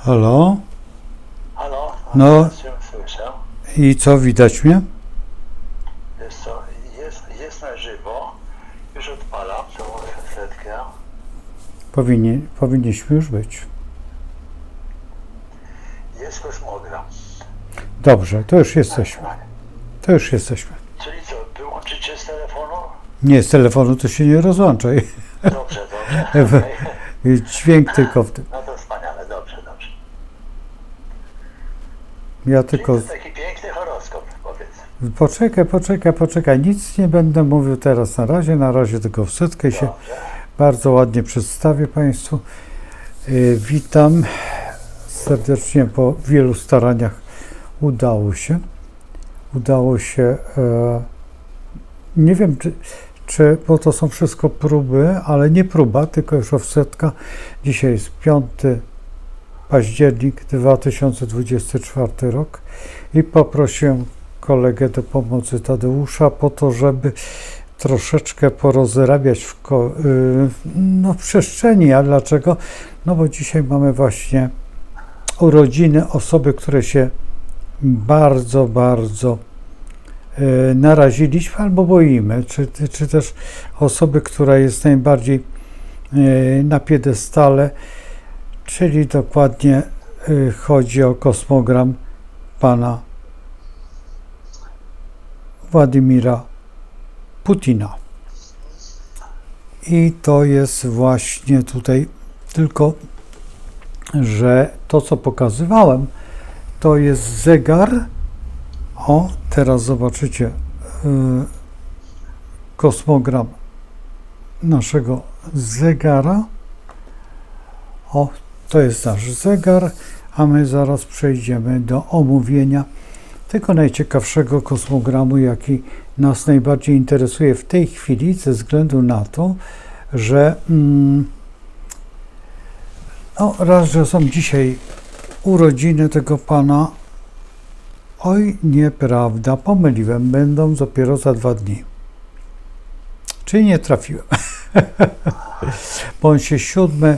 Halo? Halo? No. Teraz cię słyszę. I co, widać mnie? Wiesz co, jest na żywo. Już odpalam tą setkę. Powinniśmy już być. Jest kosmogram. Dobrze, to już jesteśmy. To już jesteśmy. Czyli co, wyłączyć się z telefonu? Nie, z telefonu to się nie rozłączaj. Dobrze, dobrze. Okay. Dźwięk tylko w tym. No to wspaniale, dobrze. Ja Czyli tylko... to taki piękny horoskop, powiedz. Poczekaj. Nic nie będę mówił teraz na razie. Na razie tylko w setkę się Dobrze. bardzo ładnie przedstawię Państwu. Witam serdecznie. Po wielu staraniach udało się. Nie wiem, czy bo to są wszystko próby, ale nie próba, tylko już offsetka. Dzisiaj jest 5 październik 2024 rok i poprosiłem kolegę do pomocy Tadeusza po to, żeby troszeczkę porozrabiać w przestrzeni. A dlaczego? No bo dzisiaj mamy właśnie urodziny osoby, które się bardzo naraziliśmy albo boimy, czy też osoby, która jest najbardziej na piedestale, czyli dokładnie chodzi o kosmogram pana Władimira Putina. I to jest właśnie tutaj, tylko że to, co pokazywałem, to jest zegar. O, teraz zobaczycie kosmogram naszego zegara. O, to jest nasz zegar, a my zaraz przejdziemy do omówienia tego najciekawszego kosmogramu, jaki nas najbardziej interesuje w tej chwili, ze względu na to, że raz, że są dzisiaj urodziny tego pana. Oj, nieprawda, pomyliłem, będą dopiero za 2 dni. Czyli nie trafiłem. Bo on się 7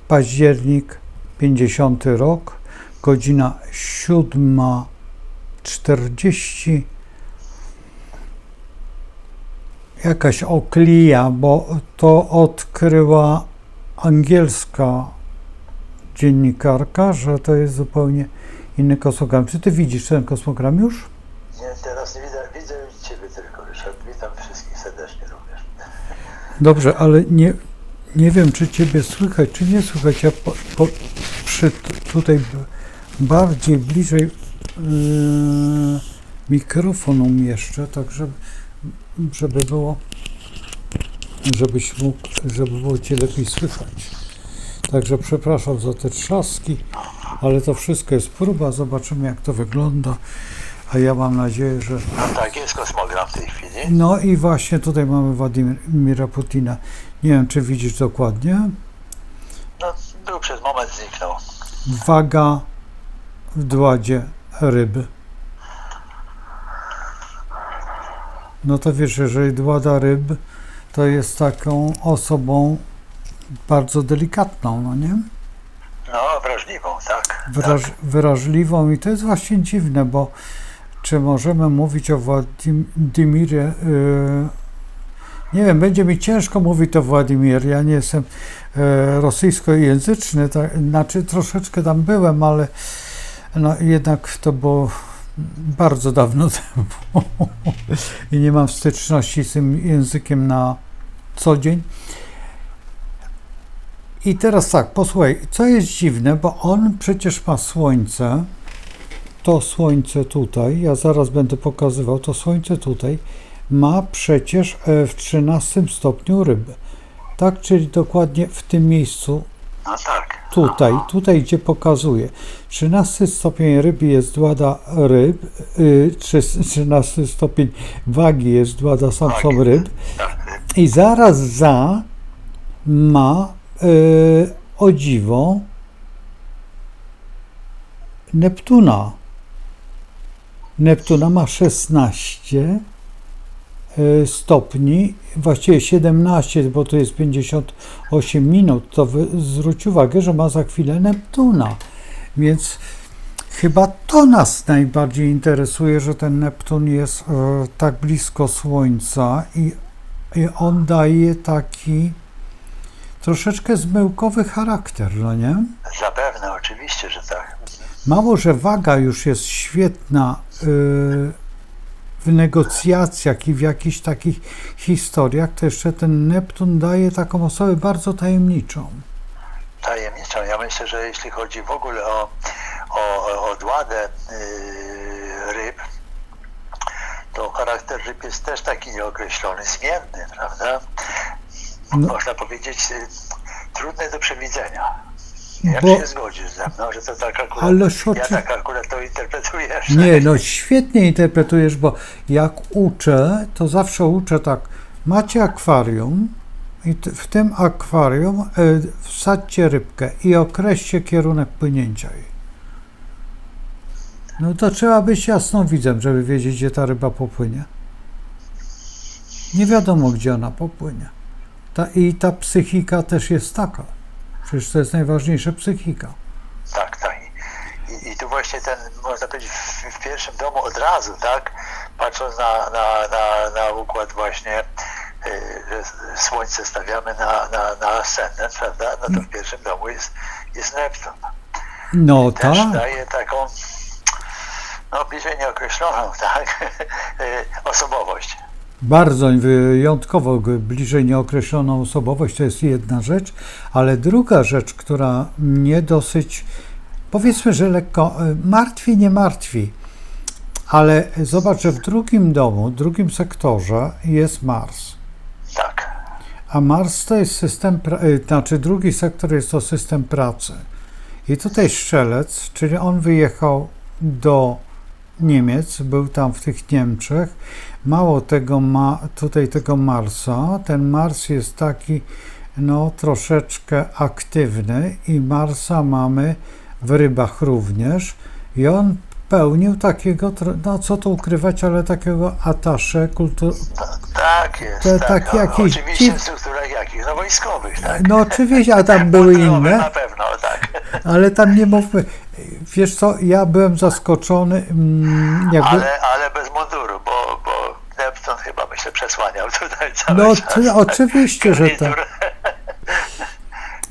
październik, 50 rok, godzina 7:40. Jakaś oklija, bo to odkryła angielska dziennikarka, że to jest zupełnie inny kosmogram. Czy ty widzisz ten kosmogram już? Nie, teraz nie widzę Ciebie tylko, Ryszard. Witam wszystkich serdecznie również. Dobrze, ale nie wiem, czy ciebie słychać, czy nie słychać. Ja tutaj bardziej bliżej mikrofon umieszczę, tak żeby było, żeby było cię lepiej słychać. Także przepraszam za te trzaski, ale to wszystko jest próba. Zobaczymy, jak to wygląda. A ja mam nadzieję, że... No tak, jest kosmogram w tej chwili. No i właśnie tutaj mamy Władimira Putina. Nie wiem, czy widzisz dokładnie. No, był przez moment, zniknął. Waga w dładzie ryb. No to wiesz, jeżeli dłada ryb, to jest taką osobą bardzo delikatną, no nie? No, wrażliwą, tak. Wrażliwą i to jest właśnie dziwne, bo czy możemy mówić o Władimirze? Nie wiem, będzie mi ciężko mówić o Władimir. Ja nie jestem rosyjskojęzyczny, znaczy troszeczkę tam byłem, ale no, jednak to było bardzo dawno temu i nie mam styczności z tym językiem na co dzień. I teraz tak, posłuchaj, co jest dziwne, bo on przecież ma słońce, to słońce tutaj, ja zaraz będę pokazywał, to słońce tutaj ma przecież w 13 stopniu ryb, tak, czyli dokładnie w tym miejscu, No tak. tutaj gdzie pokazuje. 13 stopień ryb jest dłada ryb, 13 stopień wagi jest dłada są ryb i zaraz za ma o dziwo Neptuna. Neptuna ma 16, stopni, właściwie 17, bo to jest 58 minut, to zwróć uwagę, że ma za chwilę Neptuna, więc chyba to nas najbardziej interesuje, że ten Neptun jest tak blisko Słońca i on daje taki troszeczkę zmyłkowy charakter, no nie? Zapewne, oczywiście, że tak. Mało, że waga już jest świetna w negocjacjach i w jakichś takich historiach, to jeszcze ten Neptun daje taką osobę bardzo tajemniczą. Tajemniczą. Ja myślę, że jeśli chodzi w ogóle o odładę ryb, to charakter ryb jest też taki nieokreślony, zmienny, prawda? No. Można powiedzieć, trudny do przewidzenia. Jak Bo- się zgodzisz ze mną, że to tak akurat, Ależ ja tak akurat to interpretuję. Nie, no świetnie interpretujesz, bo jak uczę, to zawsze uczę tak, macie akwarium i w tym akwarium wsadźcie rybkę i określcie kierunek płynięcia jej. No to trzeba być jasnowidzem, żeby wiedzieć, gdzie ta ryba popłynie. Nie wiadomo, gdzie ona popłynie. I ta psychika też jest taka. Przecież to jest najważniejsza psychika. Tak, tak. I tu właśnie ten, można powiedzieć, w pierwszym domu od razu, tak, patrząc na układ właśnie, że Słońce stawiamy na ascendent, prawda, no to w pierwszym domu jest Neptun. No Też tak. daje taką, no bliżej nieokreśloną, tak, osobowość. Bardzo wyjątkowo bliżej nieokreśloną osobowość, to jest jedna rzecz, ale druga rzecz, która mnie dosyć, powiedzmy, że lekko martwi, nie martwi, ale zobacz, że w drugim domu, drugim sektorze jest Mars. Tak, A Mars to jest system, znaczy drugi sektor jest to system pracy. I tutaj Strzelec, czyli on wyjechał do Niemiec, był tam w tych Niemczech. Mało tego, ma tutaj tego Marsa. Ten Mars jest taki, no troszeczkę aktywny i Marsa mamy w rybach również. I on pełnił takiego, no co tu ukrywać, ale takiego attaché tak jest, To tak, taki jakiś oczywiście w strukturach jakich? No wojskowych, tak. No oczywiście, a tam były Mundurowych inne, na pewno, tak. ale tam nie mówmy. Wiesz co, ja byłem zaskoczony, jakby... Ale bez munduru, bo Neptun chyba, myślę, przesłaniał tutaj cały No czas. oczywiście, że tak. garnitur.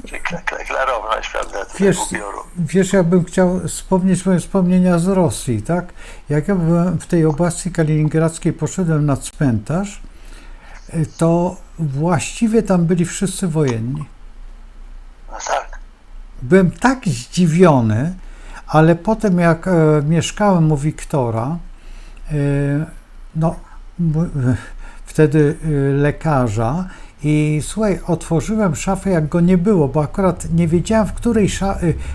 Czy klarowność, prawda, Wiesz, ubioru. wiesz, ja bym chciał wspomnieć moje wspomnienia z Rosji, tak? Jak ja byłem w tej oblasti kaliningradzkiej, poszedłem na cmentarz, to właściwie tam byli wszyscy wojenni. No tak, Byłem tak zdziwiony, ale potem jak mieszkałem u Wiktora, no wtedy lekarza, i słuchaj, otworzyłem szafę, jak go nie było, bo akurat nie wiedziałem,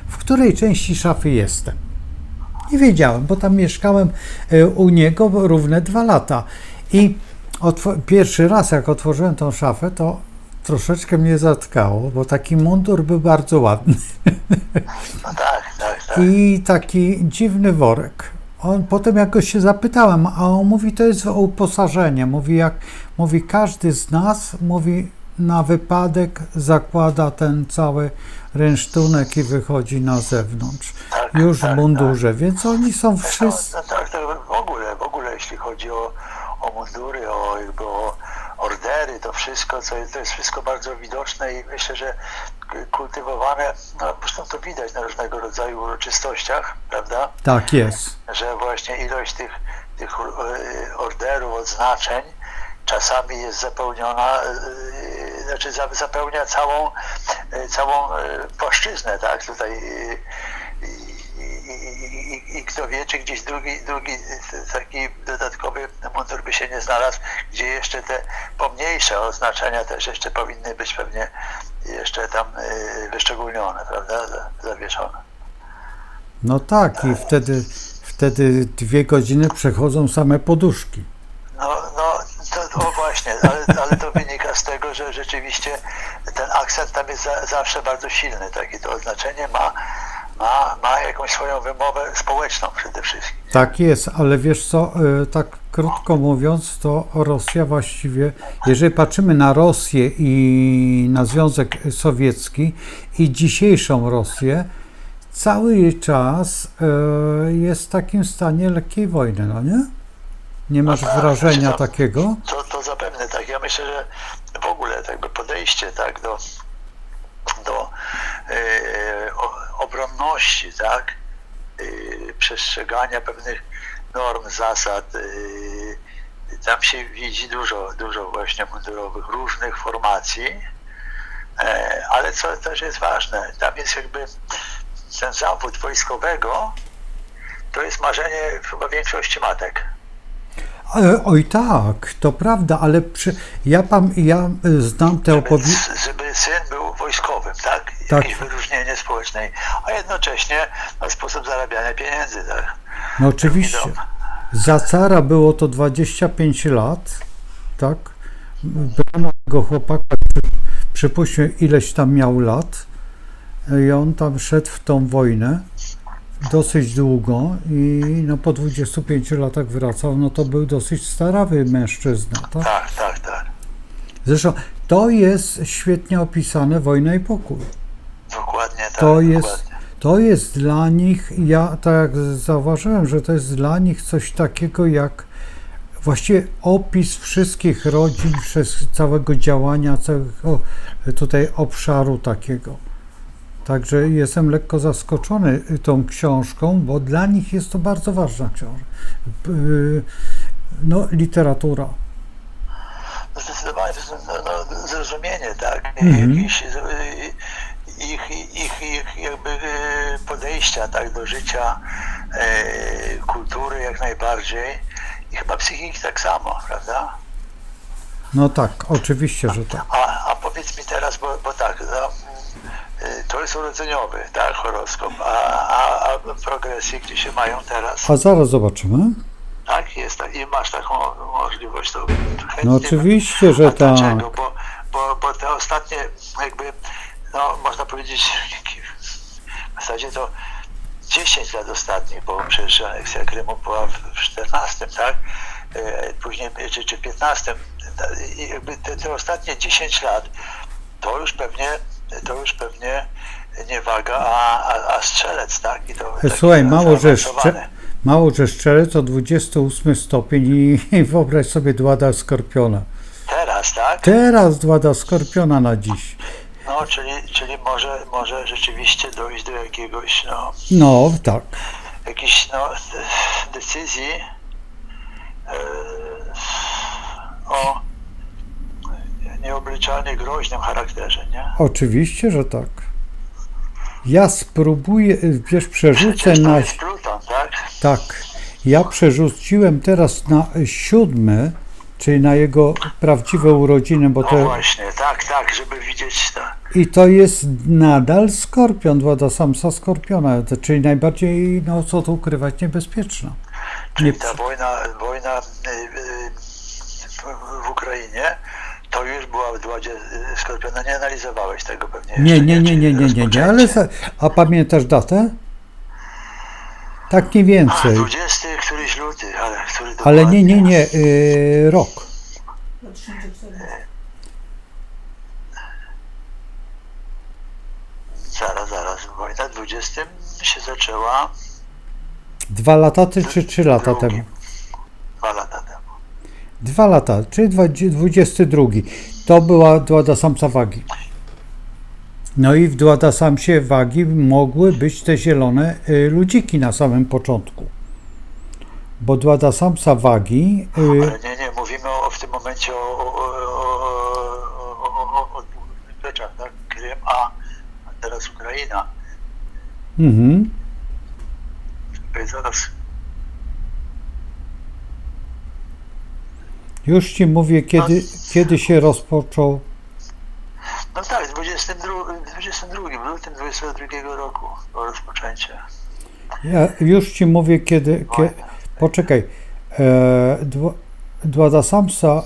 w której części szafy jestem. Nie wiedziałem, bo tam mieszkałem u niego równe 2 lata. I pierwszy raz, jak otworzyłem tą szafę, to troszeczkę mnie zatkało, bo taki mundur był bardzo ładny. no tak. I taki dziwny worek. Potem jak go się zapytałem, a on mówi, to jest uposażenie. Mówi, każdy z nas, mówi, na wypadek zakłada ten cały rynsztunek i wychodzi na zewnątrz. Tak, Już w tak, mundurze, więc oni są wszyscy... No tak, to w ogóle jeśli chodzi o mundury, o ordery, to wszystko, to jest wszystko bardzo widoczne i myślę, że kultywowane, no zresztą to widać na różnego rodzaju uroczystościach, prawda? Tak jest. Że właśnie ilość tych orderów, odznaczeń czasami jest zapełniona, znaczy zapełnia całą płaszczyznę, tak, tutaj i kto wie, czy gdzieś drugi taki dodatkowy mundur by się nie znalazł, gdzie jeszcze te pomniejsze oznaczenia też jeszcze powinny być pewnie jeszcze tam wyszczególnione, prawda, zawieszone. No tak, i wtedy 2 godziny przechodzą same poduszki. No to właśnie, ale to wynika z tego, że rzeczywiście ten akcent tam jest zawsze bardzo silny, takie to oznaczenie ma jakąś swoją wymowę społeczną przede wszystkim. Tak jest, ale wiesz co, tak krótko mówiąc, to Rosja właściwie, jeżeli patrzymy na Rosję i na Związek Sowiecki i dzisiejszą Rosję, cały czas jest w takim stanie lekkiej wojny, no nie? Nie masz No tak, wrażenia znaczy takiego? To zapewne tak. Ja myślę, że w ogóle jakby podejście tak do obronności, tak, przestrzegania pewnych norm, zasad. Tam się widzi dużo właśnie mundurowych różnych formacji, ale co też jest ważne, tam jest jakby ten zawód wojskowego, to jest marzenie chyba większości matek. Oj tak, to prawda, ale ja znam te opowieści. Żeby syn był wojskowym, tak? Tak. Jakieś wyróżnienie społeczne, a jednocześnie sposób zarabiania pieniędzy, tak? No oczywiście. Za cara było to 25 lat, tak? Brano tego chłopaka, przypuśćmy ileś tam miał lat i on tam szedł w tą wojnę dosyć długo i no po 25 latach wracał, no to był dosyć starawy mężczyzna, tak? Tak. Zresztą to jest świetnie opisane Wojna i Pokój. Dokładnie tak. To jest dla nich, ja tak jak zauważyłem, że to jest dla nich coś takiego jak właściwie opis wszystkich rodzin, całego działania, całego tutaj obszaru takiego. Także jestem lekko zaskoczony tą książką, bo dla nich jest to bardzo ważna książka. No, literatura. Zdecydowanie to jest zrozumienie, tak? Jakiś ich jakby podejścia, tak, do życia, kultury jak najbardziej i chyba psychiki tak samo, prawda? No tak, oczywiście, że tak. A powiedz mi teraz, bo tak, no, to jest urodzeniowy, tak, horoskop, a progresje gdzie się mają teraz? A zaraz zobaczymy. Tak, jest tak, i masz taką możliwość, to chętnie. No oczywiście, że tak. Dlaczego? Bo te ostatnie jakby, no można powiedzieć, w zasadzie to 10 lat ostatnich, bo przecież aneksja Krymu była w 14, tak? Później, czy 15, i jakby te ostatnie 10 lat, to już pewnie nie waga, a strzelec, tak? I to Słuchaj, mało, że strzelec to 28 stopień i wyobraź sobie Dłada Skorpiona. Teraz, tak? Teraz Dłada Skorpiona na dziś. No, czyli może rzeczywiście dojść do jakiegoś, No, tak. jakiejś, decyzji o nieobliczalnie groźnym charakterze, nie? Oczywiście, że tak. Ja spróbuję, wiesz, przerzucę Przecież to na... jest Pluton, tak? Tak. Ja przerzuciłem teraz na 7, czyli na jego prawdziwe urodziny, bo No to... właśnie, tak, żeby widzieć to. I to jest nadal Skorpion, Władca Samca Skorpiona, czyli najbardziej, no co tu ukrywać, niebezpieczna. Czyli ta wojna w Ukrainie, to już była w Dładzie Skorpiona. Nie analizowałeś tego pewnie Nie, ale a pamiętasz datę? Tak mniej więcej. 20 któryś luty, ale który Ale dokładnie? nie, rok. 2014. Zaraz, wojna w 20 się zaczęła 2 lata czy 3 lata temu? 2 lata temu. 2 lata, czyli 22. To była Dłada Samca Wagi. No i w Dłada Samcie Wagi mogły być te zielone ludziki na samym początku. Bo Dłada Samca Wagi... Ale nie, mówimy w tym momencie o rzeczach, tak? Krym, a teraz Ukraina. Zaraz. Już ci mówię, kiedy się rozpoczął. No tak, w 22, w lutym 22 roku było rozpoczęcie. Ja już ci mówię, kiedy poczekaj. Dłada Samca...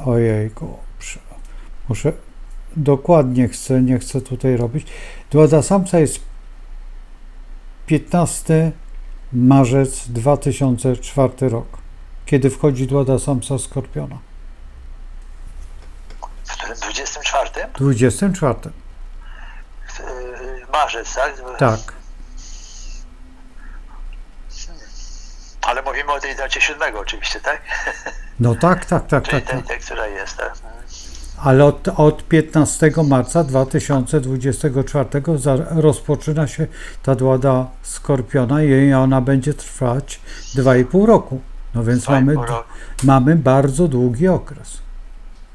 Ojejku, muszę... Dokładnie nie chcę tutaj robić. Dłada Samca jest 15 marzec 2004 rok, kiedy wchodzi Dłada Samsa Skorpiona. W którym 24? 24. Marzec, tak? Tak. Ale mówimy o tej dacie 7 oczywiście, tak? No tak. Czyli tej, która jest, tak? Ale od 15 marca 2024 rozpoczyna się ta Dłada Skorpiona i ona będzie trwać 2,5 roku. No więc 2,5 roku. mamy bardzo długi okres.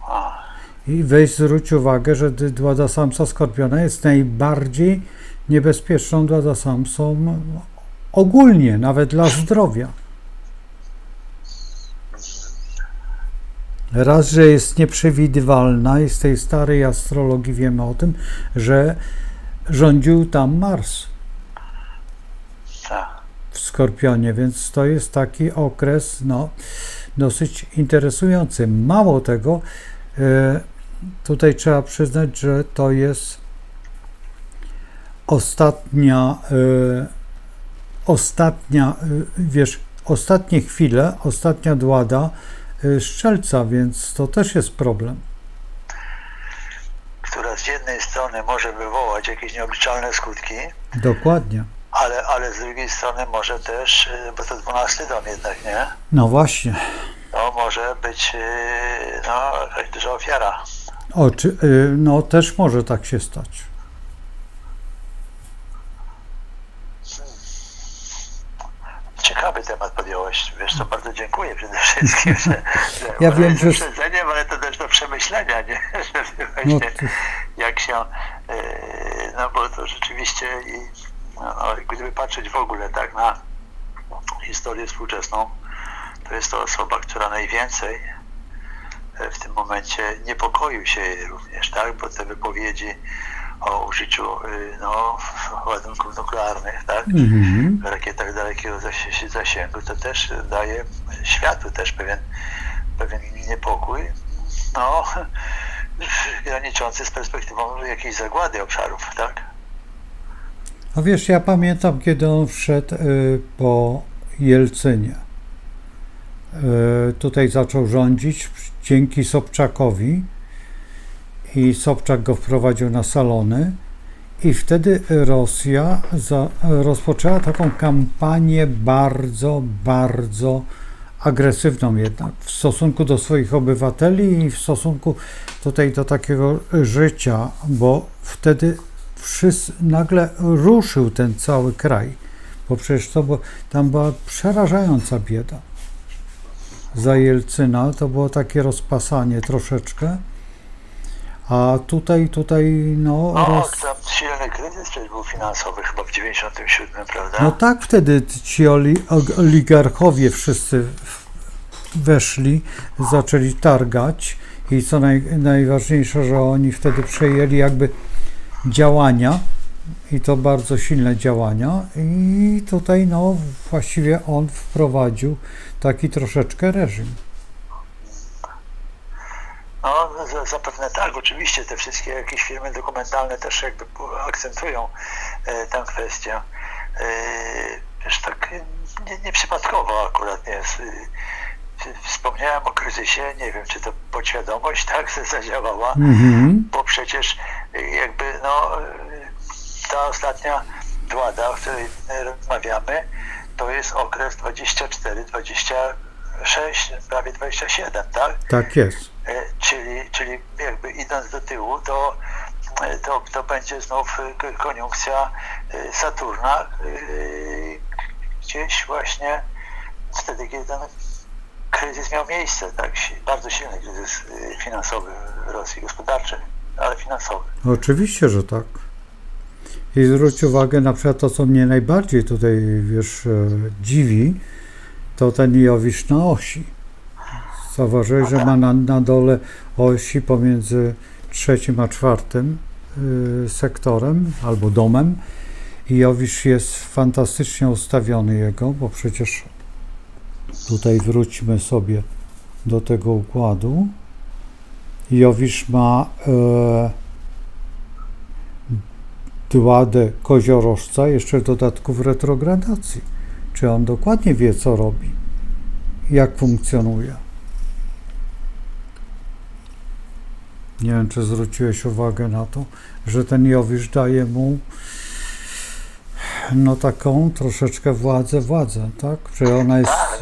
A, I zwróć uwagę, że Dłada Samsa Skorpiona jest najbardziej niebezpieczną Dłada Samsą ogólnie, nawet dla zdrowia. Raz, że jest nieprzewidywalna i z tej starej astrologii wiemy o tym, że rządził tam Mars tak. w Skorpionie, więc to jest taki okres dosyć interesujący. Mało tego, tutaj trzeba przyznać, że to jest ostatnie chwile, ostatnia Dłada Strzelca, więc to też jest problem. Która z jednej strony może wywołać jakieś nieobliczalne skutki, Dokładnie. ale z drugiej strony może też, bo to 12 dom jednak, nie? No właśnie. To może być jakaś duża ofiara. No też może tak się stać. Ciekawy temat podjąłeś. Wiesz co, bardzo dziękuję przede wszystkim, że Ja wiem, że... uprzedzeniem, ale to też do przemyślenia, nie? Żeby No, właśnie jak się, bo to rzeczywiście, gdyby patrzeć w ogóle tak na historię współczesną, to jest to osoba, która najwięcej w tym momencie niepokoił się jej również, tak? Bo te wypowiedzi o użyciu ładunków nuklearnych, tak? W rakietach dalekiego zasięgu, to też daje światu też pewien niepokój, graniczący z perspektywą jakiejś zagłady obszarów, tak? No wiesz, ja pamiętam, kiedy on wszedł po Jelcynie. Tutaj zaczął rządzić dzięki Sobczakowi i Sobczak go wprowadził na salony i wtedy Rosja rozpoczęła taką kampanię bardzo agresywną jednak w stosunku do swoich obywateli i w stosunku tutaj do takiego życia, bo wtedy nagle ruszył ten cały kraj, bo przecież tam była przerażająca bieda. Za Jelcyna to było takie rozpasanie troszeczkę, a tutaj Tam silny kryzys przecież był finansowy chyba w 97, prawda? No tak, wtedy ci oligarchowie wszyscy weszli, zaczęli targać i co najważniejsze, że oni wtedy przejęli jakby działania i to bardzo silne działania i tutaj właściwie on wprowadził taki troszeczkę reżim. No, zapewne tak, oczywiście te wszystkie jakieś filmy dokumentalne też jakby akcentują tę kwestię. Wiesz, tak nieprzypadkowo akurat jest. Wspomniałem o kryzysie, nie wiem, czy to podświadomość tak zadziałała, bo przecież jakby ta ostatnia Dłada, o której rozmawiamy, to jest okres 24, 26, prawie 27, tak? Tak jest. Czyli jakby idąc do tyłu, to będzie znów koniunkcja Saturna gdzieś właśnie wtedy, kiedy ten kryzys miał miejsce, tak? Bardzo silny kryzys finansowy w Rosji, gospodarczy, ale finansowy. Oczywiście, że tak. I zwróć uwagę na przykład to, co mnie najbardziej tutaj, dziwi, to ten Jowisz na osi. Zauważyłeś, że ma na dole osi pomiędzy 3. a 4. sektorem albo domem i Jowisz jest fantastycznie ustawiony jego, bo przecież tutaj wróćmy sobie do tego układu. Jowisz ma Dładę koziorożca jeszcze w dodatku w retrogradacji. Czy on dokładnie wie, co robi, jak funkcjonuje? Nie wiem, czy zwróciłeś uwagę na to, że ten Jowisz daje mu no taką troszeczkę władzę, tak? Że ona jest... Tak,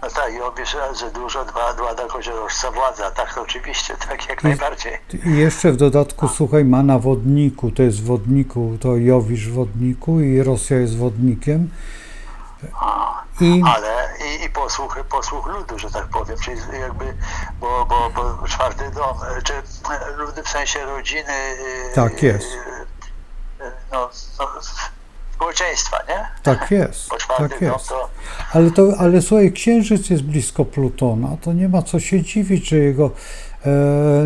no tak, i obie razy dużo, dwa tak chociażca władza, tak, to oczywiście, tak, jak najbardziej. I jeszcze w dodatku, słuchaj, ma na wodniku, to jest w wodniku, to Jowisz w wodniku i Rosja jest wodnikiem. Ale i posłuch ludu, że tak powiem, czyli jakby, bo czwarty dom, czy ludy w sensie rodziny, Tak jest. no, społeczeństwa, nie? Tak jest, Bo czwarty tak dom jest. to Ale słuchaj, Księżyc jest blisko Plutona, to nie ma co się dziwić, że jego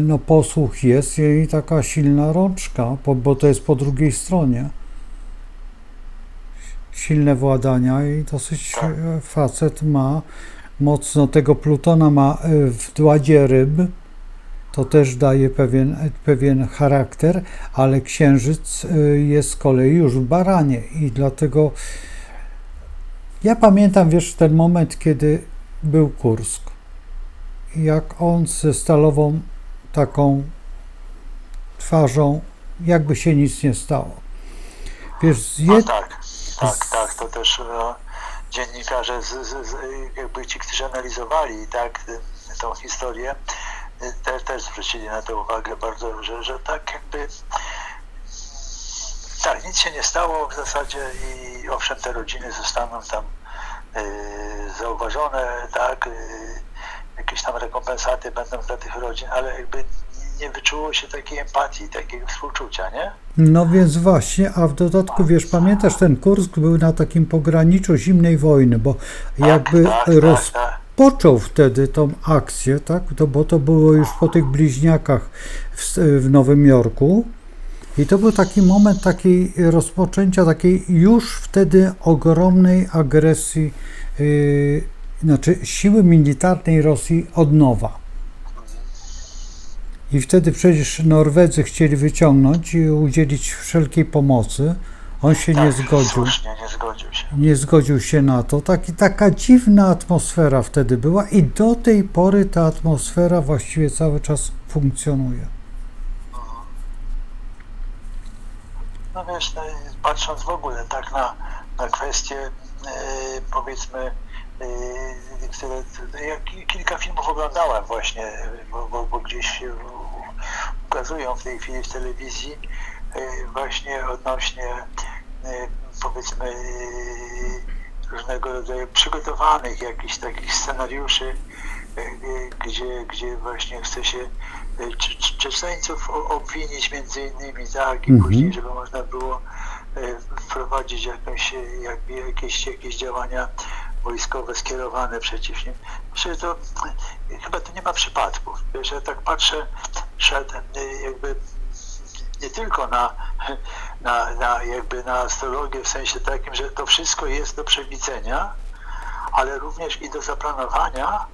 no, posłuch jest i taka silna rączka, bo to jest po drugiej stronie. Silne władania i dosyć Tak. facet ma mocno, tego Plutona ma w ładzie ryb, to też daje pewien charakter, ale Księżyc jest z kolei już w baranie i dlatego ja pamiętam, wiesz, ten moment, kiedy był Kursk, jak on ze stalową taką twarzą, jakby się nic nie stało. Wiesz, tak, to też dziennikarze, jakby ci, którzy analizowali tak, tą historię, też zwrócili na to uwagę bardzo, że tak jakby tak, nic się nie stało w zasadzie i owszem, te rodziny zostaną tam zauważone, tak, jakieś tam rekompensaty będą dla tych rodzin, ale jakby nie wyczuło się takiej empatii, takiego współczucia, nie? No więc właśnie, a w dodatku, wiesz, pamiętasz, ten Kursk był na takim pograniczu zimnej wojny, bo jakby rozpoczął wtedy tą akcję, tak, bo to było już po tych bliźniakach w Nowym Jorku i to był taki moment takiej rozpoczęcia takiej już wtedy ogromnej agresji, znaczy siły militarnej Rosji od nowa. I wtedy przecież Norwedzy chcieli wyciągnąć i udzielić wszelkiej pomocy. On się nie zgodził. Słusznie, nie zgodził się. Nie zgodził się na to. Taka dziwna atmosfera wtedy była i do tej pory ta atmosfera właściwie cały czas funkcjonuje. No wiesz, patrząc w ogóle tak na kwestie, powiedzmy, które ja kilka filmów oglądałem właśnie, bo gdzieś się ukazują w tej chwili w telewizji właśnie odnośnie powiedzmy różnego rodzaju przygotowanych jakichś takich scenariuszy, gdzie właśnie chce się Czeczeńców obwinić między innymi, tak, i później, żeby można było wprowadzić jakieś działania wojskowe skierowane przeciw nim. Myślę, że to chyba to nie ma przypadków. Wiesz, ja tak patrzę, że jakby nie tylko jakby na astrologię w sensie takim, że to wszystko jest do przewidzenia, ale również i do zaplanowania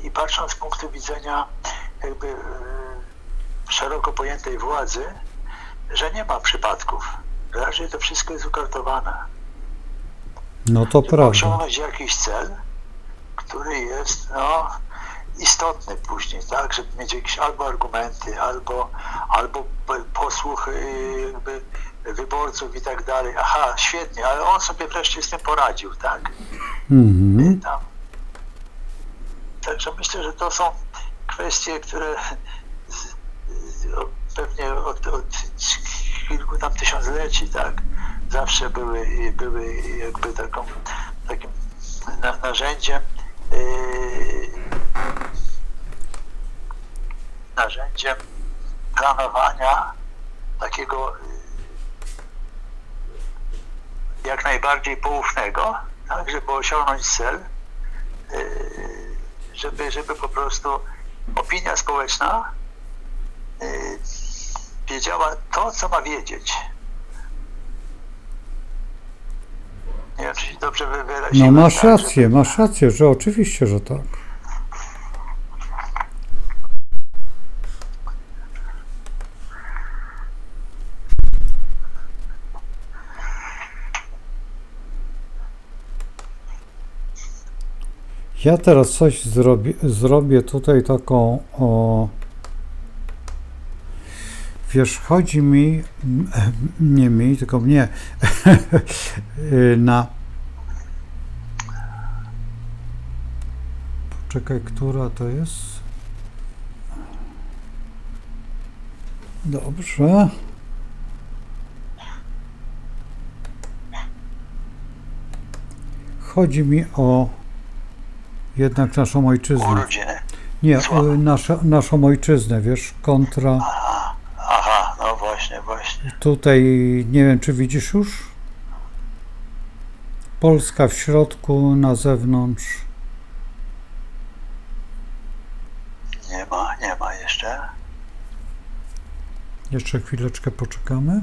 i patrząc z punktu widzenia jakby szeroko pojętej władzy, że nie ma przypadków. Raczej to wszystko jest ukartowane. No to prawda. Osiągnąć jakiś cel, który jest istotny później, tak, żeby mieć jakieś albo argumenty, albo posłuch jakby wyborców i tak dalej. Aha, świetnie, ale on sobie wreszcie z tym poradził, tak? Także myślę, że to są kwestie, które pewnie od kilku tam tysiącleci, tak, zawsze były jakby takim narzędziem planowania takiego jak najbardziej poufnego, tak, żeby osiągnąć cel, żeby po prostu opinia społeczna wiedziała to, co ma wiedzieć. Nie wiem, czy się dobrze wyraziłem. No masz rację, że oczywiście, że tak. Ja teraz coś zrobię tutaj taką, wiesz, chodzi mi, nie mi, tylko mnie, na, poczekaj, która to jest? Dobrze. Chodzi mi o jednak naszą ojczyznę. Urodziny. Nie, Słabo. naszą ojczyznę, wiesz, kontra. Aha, no właśnie. Tutaj nie wiem, czy widzisz już? Polska w środku, na zewnątrz. Nie ma jeszcze. Jeszcze chwileczkę poczekamy.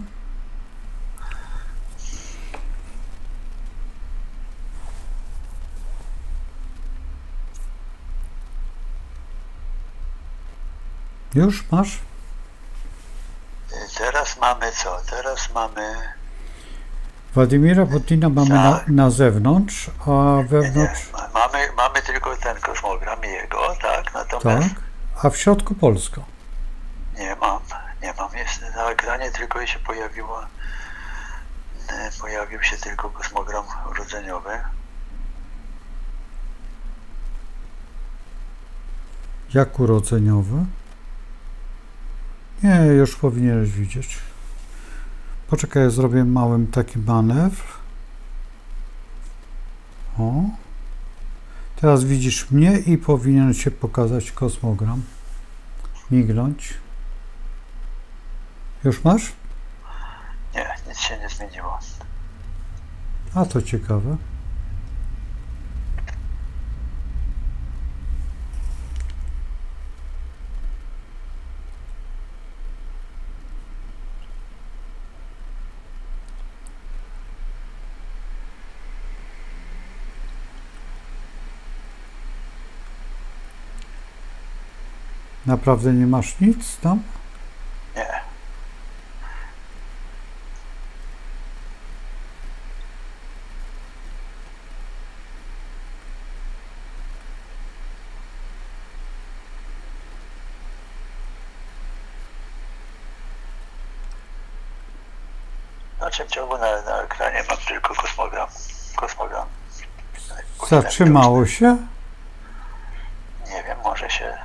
Już masz? Teraz mamy co? Teraz mamy... Władimira Putina mamy Tak. na zewnątrz, a Nie, wewnątrz. mamy tylko ten kosmogram jego, tak? Tak, Natomiast a w środku Polska. nie mam. Jest na ekranie tylko się pojawił się tylko kosmogram urodzeniowy. Jak urodzeniowy? Nie, już powinieneś widzieć. Poczekaj, ja zrobię mały taki manewr. O. Teraz widzisz mnie i powinien się pokazać kosmogram. Mignąć. Już masz? Nie, nic się nie zmieniło. A to ciekawe. Naprawdę nie masz nic tam? Nie. Znaczy w ciągu na ekranie mam tylko kosmogram. Zatrzymało się? Nie wiem, może się...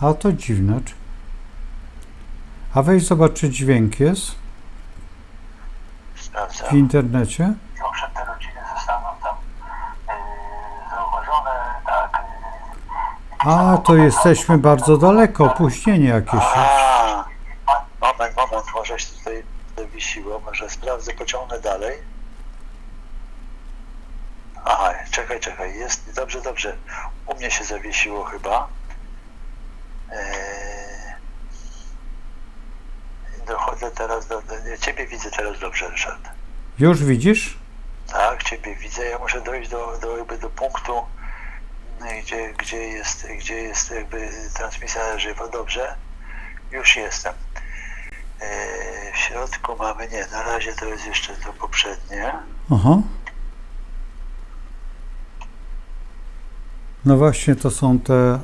A to dziwne. A weź zobacz, czy dźwięk jest Sprawdzam. w internecie. Owszem, te rodziny zostaną tam zauważone, tak. A, to jesteśmy bardzo daleko, opóźnienie jakieś. Moment, może się tutaj zawiesiło, może sprawdzę, pociągnę dalej. Aha, czekaj, jest, dobrze, u mnie się zawiesiło chyba. Dochodzę teraz ciebie widzę teraz dobrze, Ryszard. Już widzisz? Tak, ciebie widzę, ja muszę dojść do punktu, gdzie jest jakby transmisja na żywo, dobrze? Już jestem. W środku mamy, nie, na razie to jest jeszcze to poprzednie. Aha. No właśnie, to są te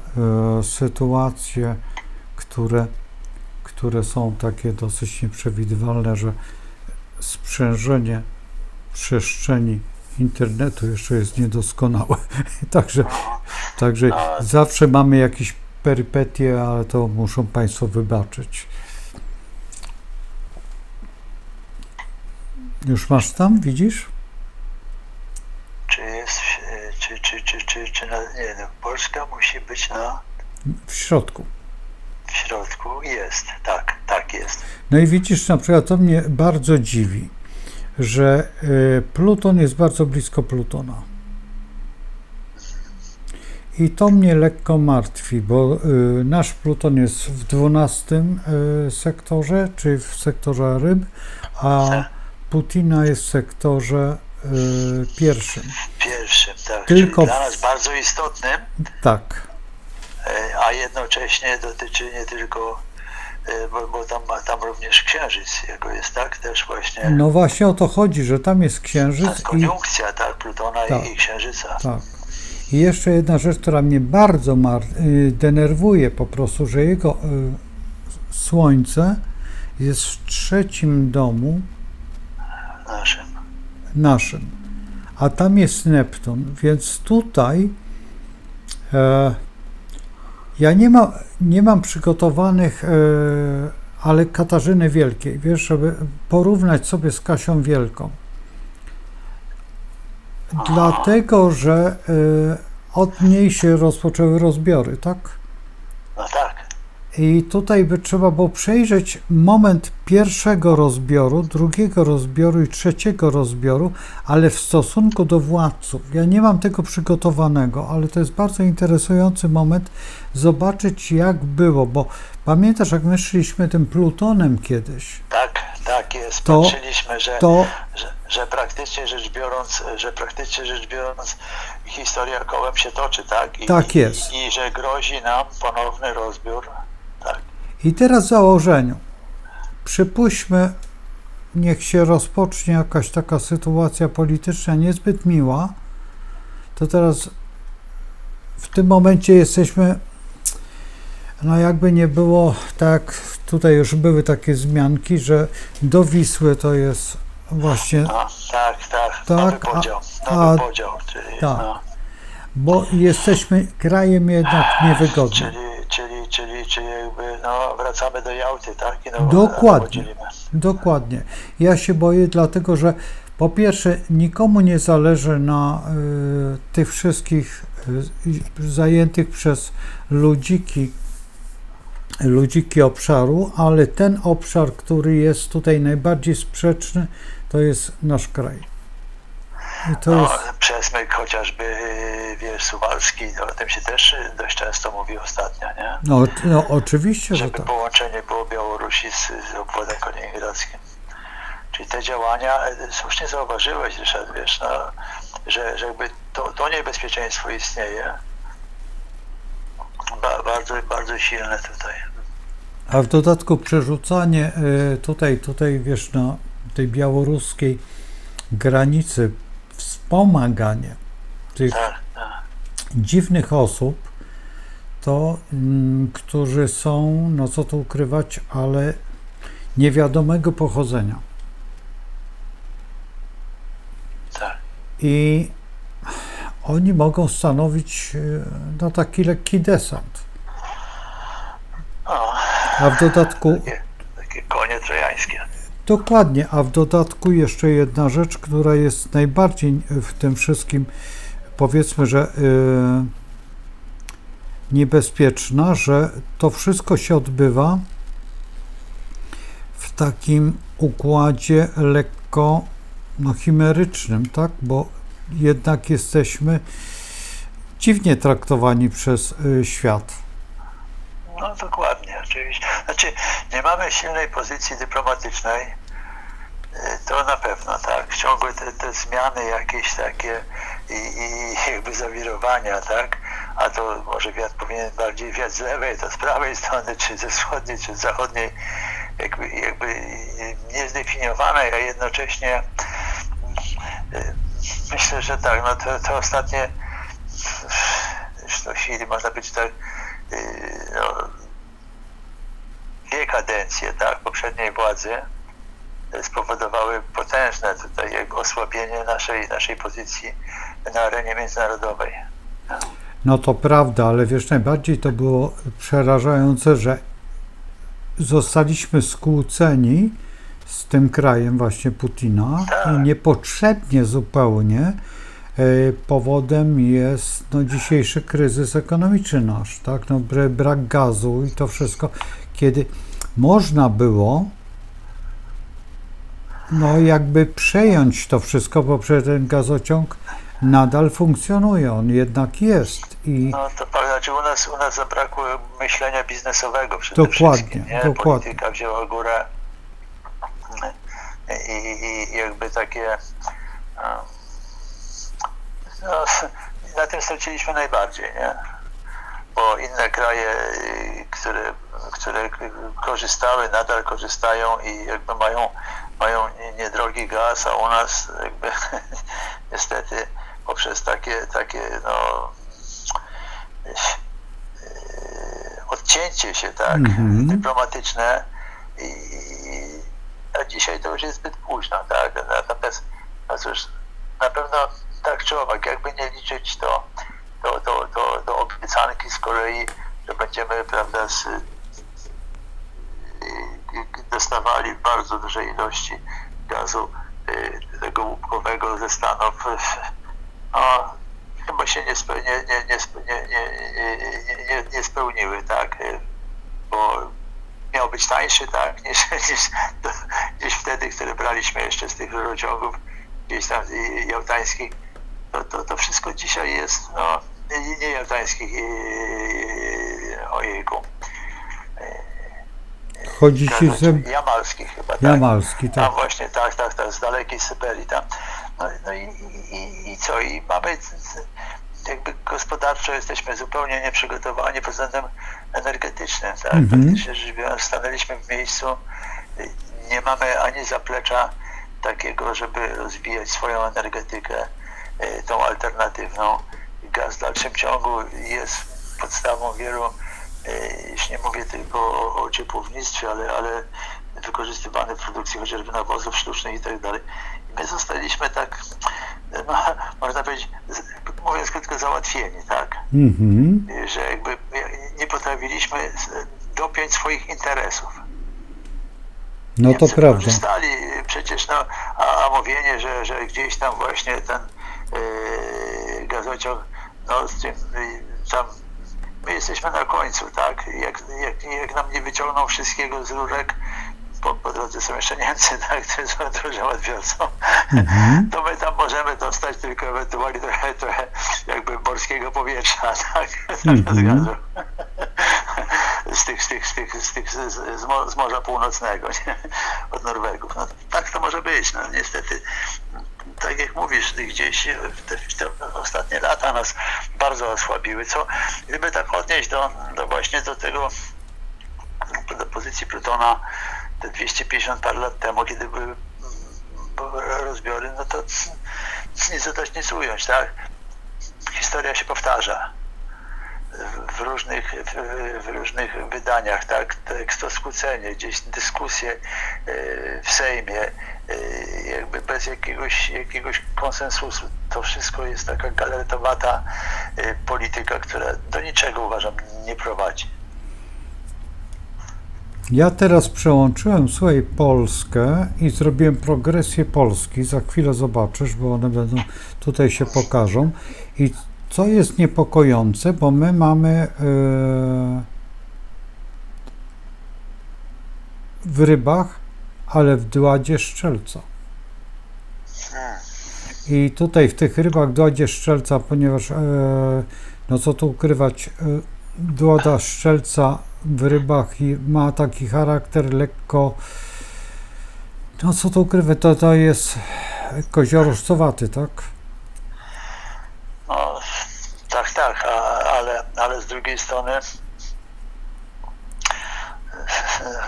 sytuacje, które są takie dosyć nieprzewidywalne, że sprzężenie przestrzeni internetu jeszcze jest niedoskonałe. Także zawsze mamy jakieś perypetie, ale to muszą Państwo wybaczyć. Już masz tam, widzisz? Czy jest, czy nie, no, Polska musi być W środku. w środku, jest, tak jest. No i widzisz, na przykład to mnie bardzo dziwi, że Pluton jest bardzo blisko Plutona. I to mnie lekko martwi, bo nasz Pluton jest w 12 sektorze, czy w sektorze ryb, a Putina jest w sektorze pierwszym. Pierwszym, tak, Tylko czyli dla nas bardzo istotnym, Tak. a jednocześnie dotyczy nie tylko bo tam również księżyc jego jest, tak? Też właśnie No właśnie o to chodzi, że tam jest ta księżyc i konjunkcja, tak? Plutona Tak. i księżyca. tak. I jeszcze jedna rzecz, która mnie bardzo denerwuje po prostu, że jego Słońce jest w trzecim domu naszym, a tam jest Neptun, więc tutaj ja nie mam przygotowanych, ale Katarzyny Wielkiej, wiesz, żeby porównać sobie z Kasią Wielką. Dlatego, że od niej się rozpoczęły rozbiory, tak? No tak. I tutaj by trzeba było przejrzeć moment pierwszego rozbioru, drugiego rozbioru i trzeciego rozbioru, ale w stosunku do władców. Ja nie mam tego przygotowanego, ale to jest bardzo interesujący moment zobaczyć, jak było, bo pamiętasz, jak my szliśmy tym Plutonem kiedyś, Tak jest. To- Patrzyliśmy, to że praktycznie rzecz biorąc historia kołem się toczy, tak? Tak jest. I że grozi nam ponowny rozbiór. Tak. i teraz w założeniu, przypuśćmy, niech się rozpocznie jakaś taka sytuacja polityczna niezbyt miła, to teraz w tym momencie jesteśmy, no jakby nie było, tak, tutaj już były takie wzmianki, że do Wisły to jest właśnie, No, tak. Nowy podział. Czyli, tak. no, bo jesteśmy krajem jednak niewygodnym. czyli jakby no, wracamy do Jałty, tak? I no, Dokładnie. podzielimy. Dokładnie. Ja się boję, dlatego że po pierwsze nikomu nie zależy na tych wszystkich zajętych przez ludziki obszaru, ale ten obszar, który jest tutaj najbardziej sprzeczny, to jest nasz kraj. I to No, jest, przesmyk chociażby, wiesz, Suwalski, o tym się też dość często mówi ostatnio, nie? no oczywiście, że Żeby tak. połączenie było Białorusi z obwodem kaliningradzkim. Czyli te działania, słusznie zauważyłeś, Ryszard, wiesz, no, że jakby to niebezpieczeństwo istnieje. Bardzo silne tutaj. A w dodatku przerzucanie tutaj wiesz, na tej białoruskiej granicy, wspomaganie tych Tak. dziwnych osób, to którzy są, no co tu ukrywać, ale niewiadomego pochodzenia. Tak. I oni mogą stanowić no, taki lekki desant. O, A w dodatku takie konie trojańskie. dokładnie, a w dodatku jeszcze jedna rzecz, która jest najbardziej w tym wszystkim, powiedzmy, że niebezpieczna, że to wszystko się odbywa w takim układzie lekko chimerycznym, tak? Bo jednak jesteśmy dziwnie traktowani przez świat. No dokładnie, oczywiście. Znaczy, nie mamy silnej pozycji dyplomatycznej, to na pewno, tak. Ciągłe te zmiany jakieś takie i jakby zawirowania, tak. A to może wiatr powinien bardziej wiać z lewej, to z prawej strony, czy ze wschodniej, czy z zachodniej, jakby niezdefiniowane, a jednocześnie myślę, że tak, no to ostatnie w chwili można być tak no, 2 kadencje, tak, poprzedniej władzy spowodowały potężne tutaj jakby osłabienie naszej pozycji na arenie międzynarodowej. No to prawda, ale wiesz, najbardziej to było przerażające, że zostaliśmy skłóceni z tym krajem właśnie Putina Tak. i niepotrzebnie zupełnie powodem jest no, dzisiejszy kryzys ekonomiczny nasz, tak? No, brak gazu i to wszystko, kiedy można było no jakby przejąć to wszystko, bo przecież ten gazociąg nadal funkcjonuje, on jednak jest i No to znaczy u nas zabrakło myślenia biznesowego przede Dokładnie, wszystkim, nie? dokładnie. Polityka wzięła górę i jakby takie no, na tym straciliśmy najbardziej, nie? bo inne kraje, które korzystały, nadal korzystają i jakby mają niedrogi gaz, a u nas jakby niestety poprzez takie no, odcięcie się, tak, dyplomatyczne a dzisiaj to już jest zbyt późno, tak, natomiast no cóż, na pewno tak czy owak, jakby nie liczyć do obiecanki z kolei, że będziemy, prawda, dostawali bardzo duże ilości gazu tego łupkowego ze Stanów, no, chyba się nie spełniły, tak, bo miał być tańszy, tak, niż wtedy, który braliśmy jeszcze z tych rurociągów gdzieś tam jałtańskich. To wszystko dzisiaj jest, no, nie jałtańskich, ojejku. Chodzi ci, że... Jamalskich chyba, tak. Jamalski, tak. Tam właśnie, tak, z dalekiej Syberii tam. No i co? I mamy jakby gospodarczo jesteśmy zupełnie nieprzygotowani pod względem energetycznym, tak? Praktycznie rzecz biorąc, stanęliśmy w miejscu, nie mamy ani zaplecza takiego, żeby rozwijać swoją energetykę, tą alternatywną. Gaz w dalszym ciągu jest podstawą wielu, już nie mówię tylko o ciepłownictwie, ale wykorzystywany w produkcji chociażby nawozów sztucznych i tak dalej. I my zostaliśmy tak, no, można powiedzieć, mówiąc krótko, załatwieni, tak? Że jakby nie potrafiliśmy dopiąć swoich interesów. No to Niemcy prawda. korzystali przecież, no, a mówienie, że gdzieś tam właśnie ten gazociąg, no z tym tam my jesteśmy na końcu, tak? Jak nam nie wyciągną wszystkiego z rurek, po drodze są jeszcze Niemcy, tak, którzy są dużym odbiorcą, to my tam możemy dostać tylko ewentualnie trochę jakby morskiego powietrza, tak, zamiast gazu. Z Morza Północnego, nie? Od Norwegów. No, tak to może być, no niestety. Tak jak mówisz, gdzieś te ostatnie lata nas bardzo osłabiły, co gdyby tak odnieść właśnie do tego, do pozycji Plutona te 250 parę lat temu, kiedy były rozbiory, no to nic dodać, nic ująć, tak? Historia się powtarza w różnych wydaniach, tak? Tekstoskrócenie, gdzieś dyskusje w Sejmie, jakby bez jakiegoś konsensusu. To wszystko jest taka galaretowata polityka, która do niczego, uważam, nie prowadzi. Ja teraz przełączyłem, słuchaj, Polskę i zrobiłem progresję Polski. Za chwilę zobaczysz, bo one będą tutaj się pokażą. I co jest niepokojące, bo my mamy w Rybach, ale w Dładzie Strzelca. I tutaj w tych Rybach w Dładzie Strzelca, ponieważ no co tu ukrywać, Dłada Strzelca w Rybach i ma taki charakter lekko, no co tu ukrywać, to jest koziorożcowaty, tak? No, tak, ale z drugiej strony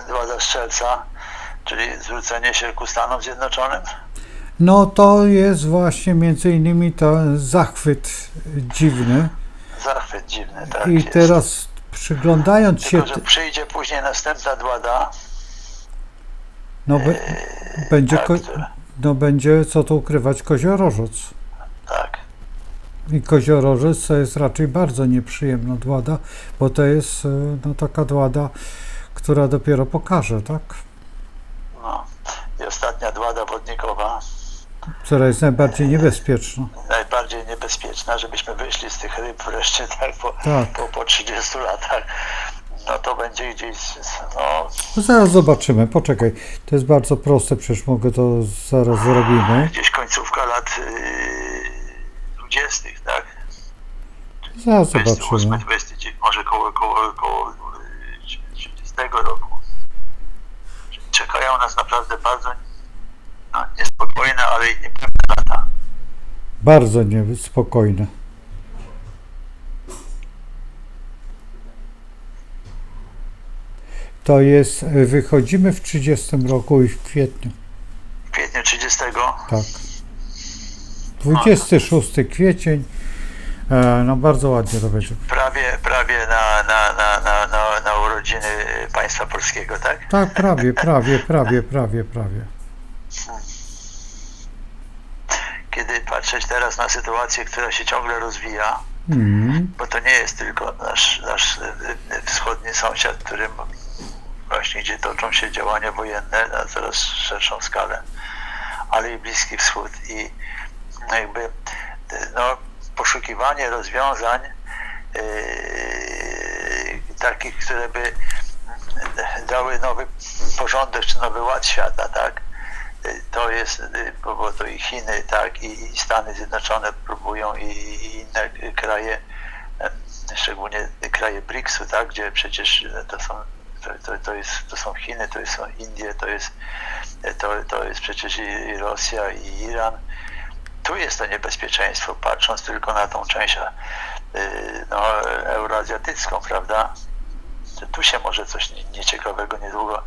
Dłada Strzelca, czyli zwrócenie się ku Stanom Zjednoczonym. No to jest właśnie między innymi ten zachwyt dziwny. Zachwyt dziwny, tak. I jest. teraz przyglądając się... Tylko, że przyjdzie później następna Dłada. No będzie, tak, no będzie, co tu ukrywać, koziorożec. Tak. I koziorożec to jest raczej bardzo nieprzyjemna Dłada, bo to jest no, taka Dłada, która dopiero pokaże, tak? No. I ostatnia Dłada wodnikowa. Która jest najbardziej niebezpieczna. Najbardziej niebezpieczna, żebyśmy wyszli z tych ryb wreszcie, tak, po 30 latach. No to będzie gdzieś, no... Zaraz zobaczymy, poczekaj. To jest bardzo proste, przecież mogę to zaraz zrobimy. Gdzieś końcówka lat 20, tak? Zaraz 28, zobaczymy. 29, może koło 30 roku. Czekają nas naprawdę bardzo niespokojne, ale i niepewne lata. Bardzo niespokojne. To jest, wychodzimy w 30 roku i w kwietniu, W kwietniu 30. tak. 26 kwiecień, no bardzo ładnie to będzie. Prawie na urodziny państwa polskiego, tak? Tak, prawie. Kiedy patrzeć teraz na sytuację, która się ciągle rozwija, bo to nie jest tylko nasz wschodni sąsiad, którym właśnie gdzie toczą się działania wojenne na coraz szerszą skalę, ale i Bliski Wschód i jakby poszukiwanie rozwiązań takich, które by dały nowy porządek czy nowy ład świata, tak? To jest, bo to i Chiny, tak, i Stany Zjednoczone próbują i inne kraje, szczególnie kraje BRICS-u, tak, gdzie przecież to są Chiny, to są Indie, to jest przecież i Rosja, i Iran. Tu jest to niebezpieczeństwo, patrząc tylko na tą część euroazjatycką, prawda? Tu się może coś nieciekawego niedługo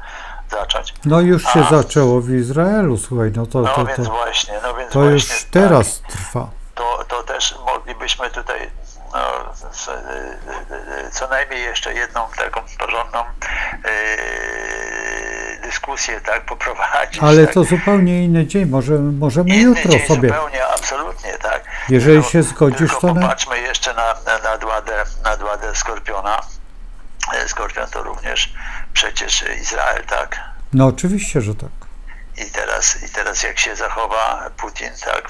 zacząć. No już się zaczęło w Izraelu, słuchaj, Więc właśnie, to już teraz trwa. To też moglibyśmy tutaj co najmniej jeszcze jedną taką porządną dyskusję, tak, poprowadzić. Ale tak. to zupełnie inny dzień, możemy Inny jutro dzień sobie. Zupełnie, absolutnie, tak. Jeżeli się zgodzisz, tylko to popatrzmy jeszcze na nadładę Skorpiona. Skorpion to również przecież Izrael, tak? No oczywiście, że tak. I teraz jak się zachowa Putin, tak,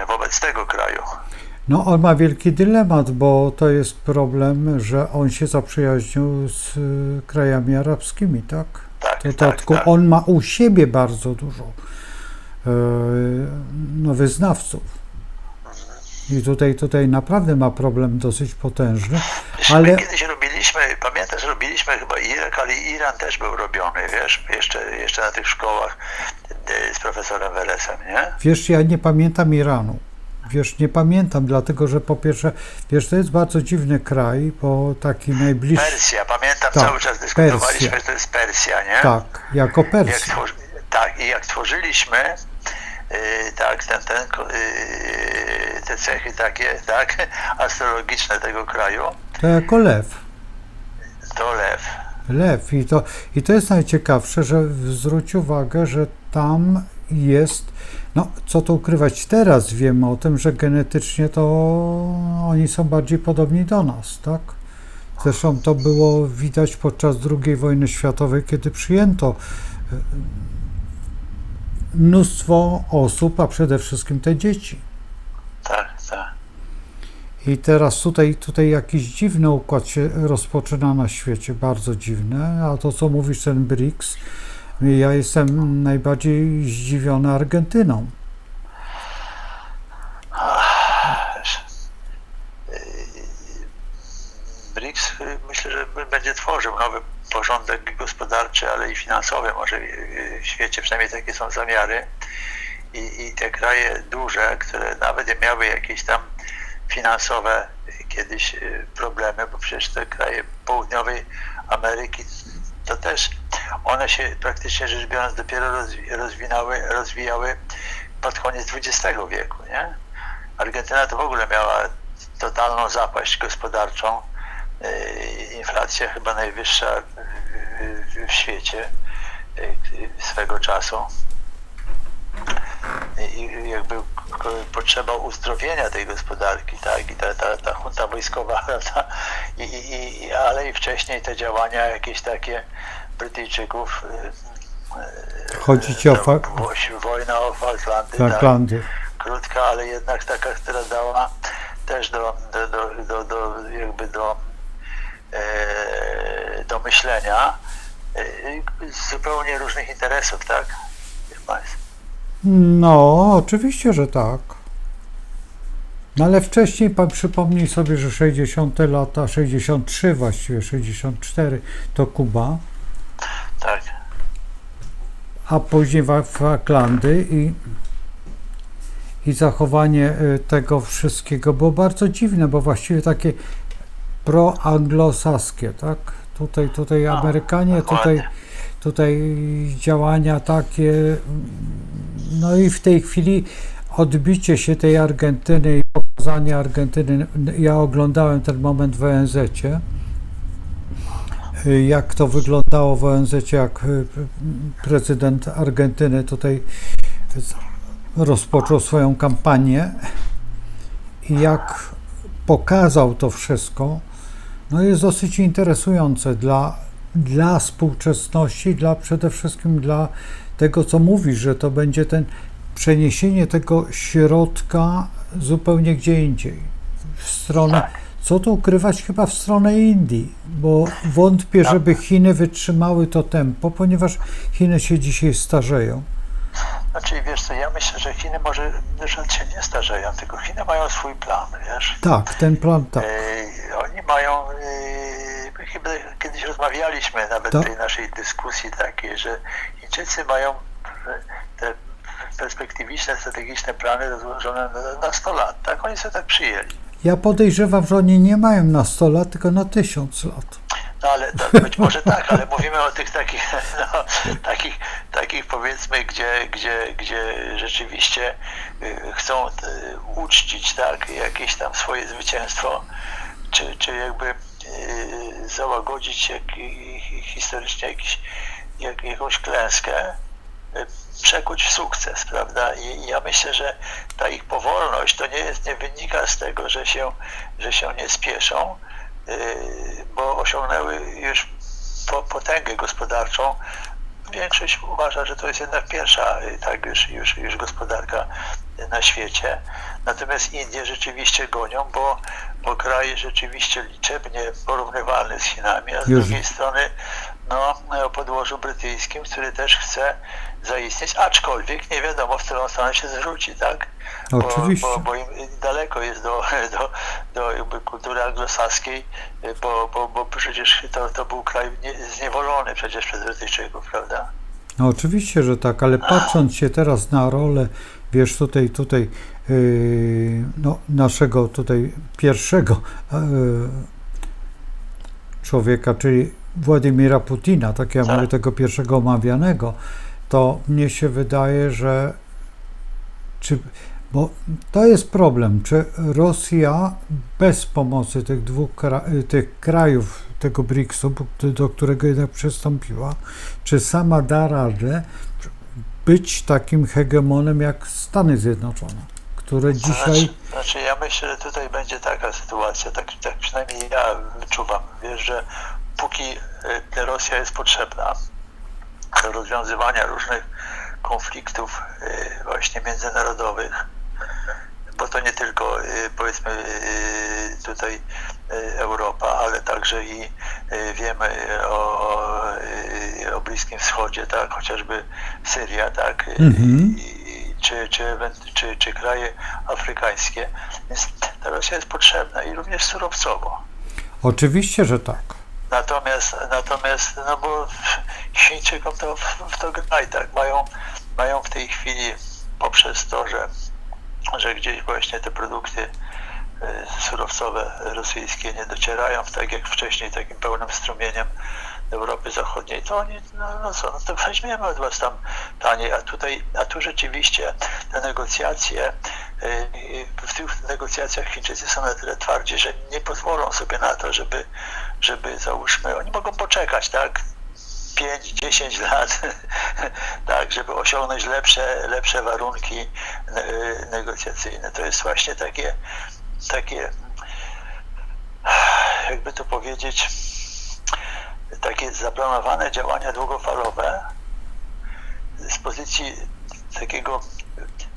wobec tego kraju. No on ma wielki dylemat, bo to jest problem, że on się zaprzyjaźnił z krajami arabskimi, tak? Tak, W dodatku tak. on ma u siebie bardzo dużo wyznawców. I tutaj naprawdę ma problem dosyć potężny, ale My kiedyś robiliśmy chyba Irak, ale Iran też był robiony, wiesz, jeszcze na tych szkołach z profesorem Welesem, nie? wiesz, ja nie pamiętam Iranu. Wiesz, nie pamiętam, dlatego że po pierwsze, wiesz, to jest bardzo dziwny kraj, bo taki najbliższy... Persja, pamiętam, Tak, cały czas dyskutowaliśmy, Persja. że to jest Persja, nie? Tak, jako Persja. I jak tworzyliśmy tak, te cechy takie, tak, astrologiczne tego kraju, To jako lew. to lew. Lew. I to jest najciekawsze, że zwróć uwagę, że tam jest, no co tu ukrywać, teraz wiemy o tym, że genetycznie to oni są bardziej podobni do nas, tak? Zresztą to było widać podczas II wojny światowej, kiedy przyjęto mnóstwo osób, a przede wszystkim te dzieci. Tak. I teraz tutaj jakiś dziwny układ się rozpoczyna na świecie, bardzo dziwny, a to co mówisz, ten BRICS, ja jestem najbardziej zdziwiony Argentyną. BRICS myślę, że będzie tworzył nowy porządek gospodarczy, ale i finansowy może w świecie, przynajmniej takie są zamiary. I te kraje duże, które nawet miały jakieś tam finansowe kiedyś problemy, bo przecież te kraje południowej Ameryki to też one się praktycznie rzecz biorąc dopiero rozwijały pod koniec XX wieku, nie? Argentyna to w ogóle miała totalną zapaść gospodarczą, inflacja chyba najwyższa w świecie swego czasu. I jakby potrzeba uzdrowienia tej gospodarki, tak, i ta junta wojskowa, prawda, ale i wcześniej te działania jakieś takie Brytyjczyków, Chodzi ci o wojna o Falklandy, Falklandy. tak, krótka, ale jednak taka, która dała też do myślenia z zupełnie różnych interesów, tak, wie państwo. No, oczywiście, że tak. No ale wcześniej, przypomnij sobie, że 60 lata, 63 właściwie, 64 to Kuba, Tak. a później Falklandy i zachowanie tego wszystkiego było bardzo dziwne, bo właściwie takie proanglosaskie, tak? Tutaj No, Amerykanie, dokładnie. tutaj działania takie, no i w tej chwili odbicie się tej Argentyny i pokazanie Argentyny, ja oglądałem ten moment w ONZ-cie, jak to wyglądało w ONZ-cie, jak prezydent Argentyny tutaj rozpoczął swoją kampanię i jak pokazał to wszystko, no jest dosyć interesujące dla współczesności, przede wszystkim dla tego, co mówisz, że to będzie przeniesienie tego środka zupełnie gdzie indziej, w stronę, Tak. co tu ukrywać, chyba w stronę Indii, bo wątpię, Tak. żeby Chiny wytrzymały to tempo, ponieważ Chiny się dzisiaj starzeją. Znaczy, wiesz co, ja myślę, że Chiny może że się nie starzeją, tylko Chiny mają swój plan, wiesz. Tak, ten plan tak. Oni mają, chyba kiedyś rozmawialiśmy nawet Tak. w tej naszej dyskusji takiej, że Chińczycy mają te perspektywiczne, strategiczne plany rozłożone na 100 lat, tak? Oni sobie tak przyjęli. Ja podejrzewam, że oni nie mają na 100 lat, tylko na 1000 lat. No ale być może tak, ale mówimy o tych takich, no, takich powiedzmy, gdzie rzeczywiście chcą uczcić, tak, jakieś tam swoje zwycięstwo, czy jakby załagodzić historycznie jakąś klęskę, przekuć w sukces, prawda? I ja myślę, że ta ich powolność to nie wynika z tego, że się nie spieszą, bo osiągnęły już potęgę gospodarczą. Większość uważa, że to jest jednak pierwsza tak już gospodarka na świecie. Natomiast Indie rzeczywiście gonią, bo kraj rzeczywiście liczebnie porównywalny z Chinami, a z drugiej strony no, o podłożu brytyjskim, który też chce zaistnieć, aczkolwiek nie wiadomo, w którą stronę się zwróci, tak? Oczywiście. Bo im daleko jest do jakby kultury anglosaskiej, bo przecież to był kraj zniewolony przecież przez Brytyjczyków, prawda? No oczywiście, że tak, ale patrząc się teraz na rolę, wiesz, tutaj no, naszego tutaj pierwszego człowieka, czyli Władimira Putina, tak ja mówię, tego pierwszego omawianego, to mnie się wydaje, że bo to jest problem, czy Rosja bez pomocy tych tych krajów, tego BRICS-u, do którego jednak przystąpiła, czy sama da radę być takim hegemonem jak Stany Zjednoczone, które dzisiaj... Znaczy ja myślę, że tutaj będzie taka sytuacja, tak przynajmniej ja wyczuwam, wiesz, że póki Rosja jest potrzebna do rozwiązywania różnych konfliktów właśnie międzynarodowych, bo to nie tylko powiedzmy tutaj Europa, ale także i wiemy o Bliskim Wschodzie, tak, chociażby Syria, tak, czy kraje afrykańskie, więc ta Rosja jest potrzebna i również surowcowo. Oczywiście, że tak. Natomiast no bo Chińczykom to w to gra i tak mają w tej chwili poprzez to, że gdzieś właśnie te produkty surowcowe rosyjskie nie docierają tak jak wcześniej takim pełnym strumieniem do Europy Zachodniej, to oni, no to weźmiemy od was tam taniej, a tu rzeczywiście te negocjacje, w tych negocjacjach Chińczycy są na tyle twardzi, że nie pozwolą sobie na to, żeby załóżmy, oni mogą poczekać, tak, 5-10 lat, tak, żeby osiągnąć lepsze warunki negocjacyjne. To jest właśnie takie, jakby to powiedzieć, takie zaplanowane działania długofalowe z pozycji takiego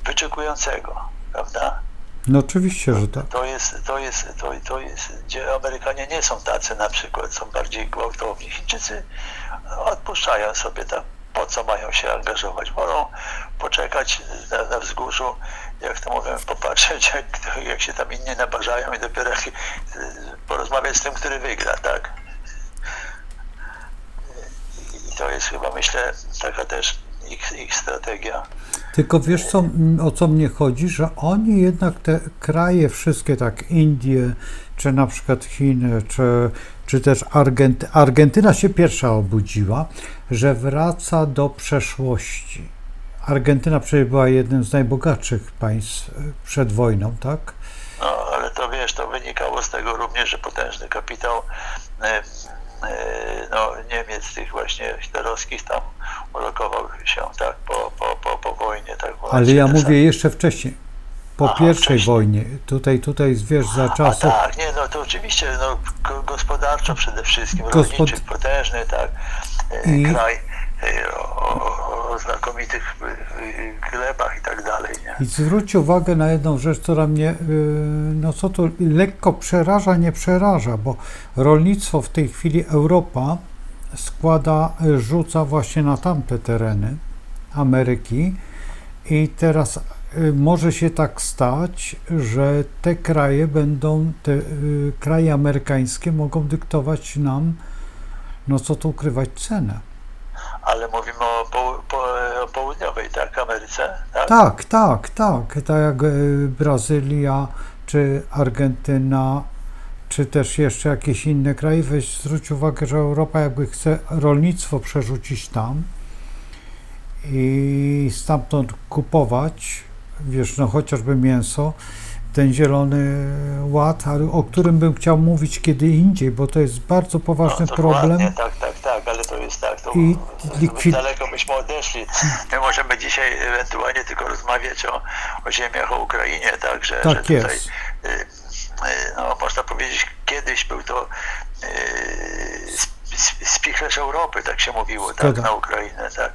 wyczekującego, prawda? No oczywiście, że tak. To jest, gdzie Amerykanie nie są tacy na przykład, są bardziej gwałtowni. Chińczycy odpuszczają sobie tam, po co mają się angażować. Wolą poczekać na wzgórzu, jak to mówią, popatrzeć, jak się tam inni naparzają i dopiero porozmawiać z tym, który wygra, tak? I to jest chyba, myślę, taka też ich strategia. Tylko wiesz, o co mnie chodzi, że oni jednak te kraje wszystkie, tak Indie, czy na przykład Chiny, czy też Argentyna się pierwsza obudziła, że wraca do przeszłości. Argentyna przecież była jednym z najbogatszych państw przed wojną, tak? No, ale to wiesz, to wynikało z tego również, że potężny kapitał Niemiec, tych właśnie hitlerowskich tam ulokował się, tak, po wojnie, tak. Ale ja mówię jeszcze wcześniej, po pierwszej wcześniej. wojnie, tutaj wiesz, za czasów... Tak, nie, no to oczywiście, no, gospodarczo przede wszystkim, rolniczy, potężny, tak, kraj o znakomitych glebach i tak dalej, nie? I zwróć uwagę na jedną rzecz, która mnie, no co to lekko przeraża, nie przeraża, bo rolnictwo w tej chwili Europa rzuca właśnie na tamte tereny Ameryki i teraz może się tak stać, że te kraje kraje amerykańskie mogą dyktować nam, no co tu ukrywać, cenę. Ale mówimy o południowej, tak, Ameryce, tak? Tak jak Brazylia, czy Argentyna, czy też jeszcze jakieś inne kraje. Zwróć uwagę, że Europa jakby chce rolnictwo przerzucić tam i stamtąd kupować, wiesz, no chociażby mięso, ten zielony ład, o którym bym chciał mówić kiedy indziej, bo to jest bardzo poważny problem. Tak, ale to jest tak, to I daleko byśmy odeszli. My możemy dzisiaj ewentualnie tylko rozmawiać o ziemiach, o Ukrainie, tak, że tutaj, jest. No, można powiedzieć, kiedyś był to spichlerz Europy, tak się mówiło, tak, na Ukrainę, tak,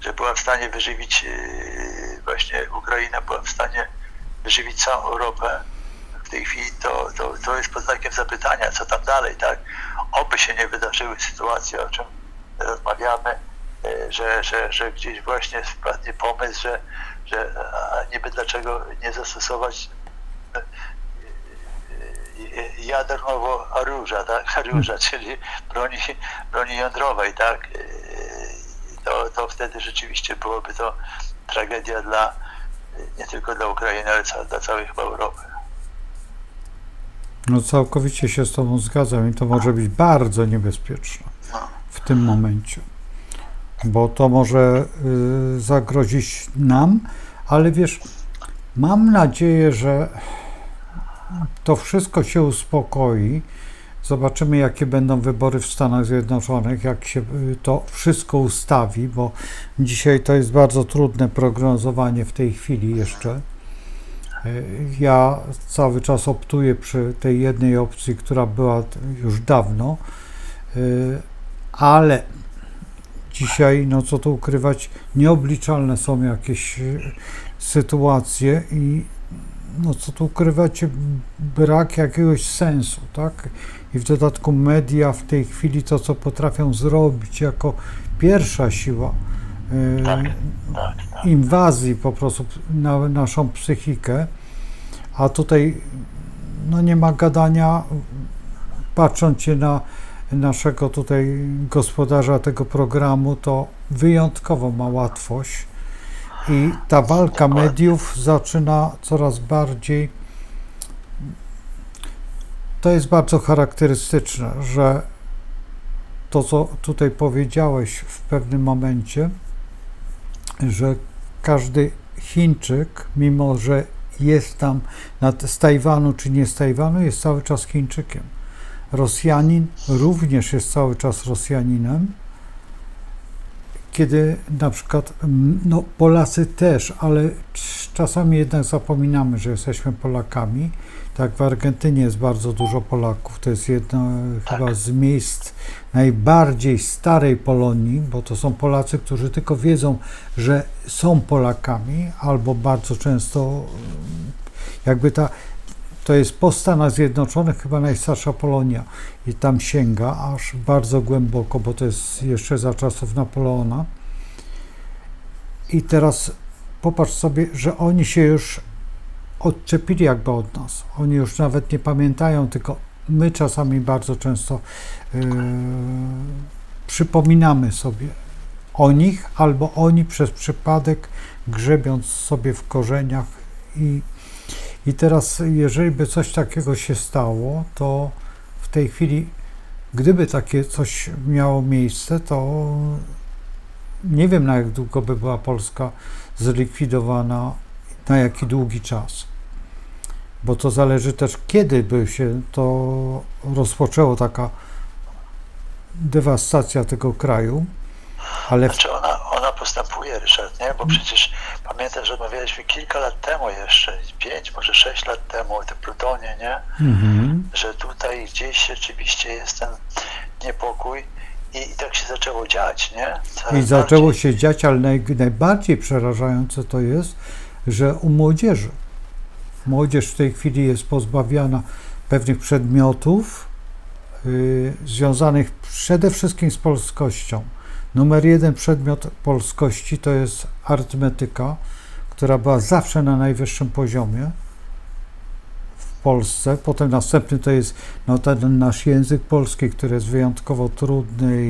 że była w stanie wyżywić, właśnie Ukraina była w stanie wyżywić całą Europę. W tej chwili to jest pod znakiem zapytania, co tam dalej, tak? Oby się nie wydarzyły sytuacje, o czym rozmawiamy, że gdzieś właśnie wpadnie pomysł, że niby dlaczego nie zastosować ядерного оружия, tak? Оружия, czyli broni jądrowej, tak? To wtedy rzeczywiście byłoby to tragedia nie tylko dla Ukrainy, ale dla całej chyba Europy. No całkowicie się z Tobą zgadzam i to może być bardzo niebezpieczne w tym momencie, bo to może zagrozić nam, ale wiesz, mam nadzieję, że to wszystko się uspokoi. Zobaczymy, jakie będą wybory w Stanach Zjednoczonych, jak się to wszystko ustawi, bo dzisiaj to jest bardzo trudne prognozowanie w tej chwili jeszcze. Ja cały czas optuję przy tej jednej opcji, która była już dawno, ale dzisiaj, no co tu ukrywać, nieobliczalne są jakieś sytuacje i no co tu ukrywać, brak jakiegoś sensu, tak? I w dodatku media w tej chwili to, co potrafią zrobić jako pierwsza siła inwazji po prostu na naszą psychikę, a tutaj no nie ma gadania, patrząc się na naszego tutaj gospodarza tego programu, to wyjątkowo ma łatwość i ta walka mediów zaczyna coraz bardziej. To jest bardzo charakterystyczne, że to, co tutaj powiedziałeś w pewnym momencie, że każdy Chińczyk, mimo że jest tam z Tajwanu czy nie z Tajwanu, jest cały czas Chińczykiem. Rosjanin również jest cały czas Rosjaninem, kiedy na przykład, no Polacy też, ale czasami jednak zapominamy, że jesteśmy Polakami. Tak, w Argentynie jest bardzo dużo Polaków, to jest jedno chyba z miejsc najbardziej starej Polonii, bo to są Polacy, którzy tylko wiedzą, że są Polakami, albo bardzo często jakby to jest po Stanach Zjednoczonych chyba najstarsza Polonia i tam sięga aż bardzo głęboko, bo to jest jeszcze za czasów Napoleona. I teraz popatrz sobie, że oni się już odczepili jakby od nas. Oni już nawet nie pamiętają, tylko my czasami bardzo często przypominamy sobie o nich, albo oni przez przypadek grzebiąc sobie w korzeniach i teraz, jeżeli by coś takiego się stało, to w tej chwili gdyby takie coś miało miejsce, to nie wiem, na jak długo by była Polska zlikwidowana, na jaki długi czas. Bo to zależy też, kiedy by się to rozpoczęło, taka dewastacja tego kraju. Ale Znaczy ona postępuje, Ryszard, nie? Bo przecież pamiętam, że rozmawialiśmy kilka lat temu jeszcze, 5, może 6 lat temu o tym Plutonie, nie? Że tutaj gdzieś rzeczywiście jest ten niepokój i tak się zaczęło dziać, nie? I zaczęło się dziać, ale najbardziej przerażające to jest, że u młodzieży. Młodzież w tej chwili jest pozbawiana pewnych przedmiotów związanych przede wszystkim z polskością. Numer 1 przedmiot polskości to jest arytmetyka, która była zawsze na najwyższym poziomie w Polsce. Potem następny to jest ten nasz język polski, który jest wyjątkowo trudny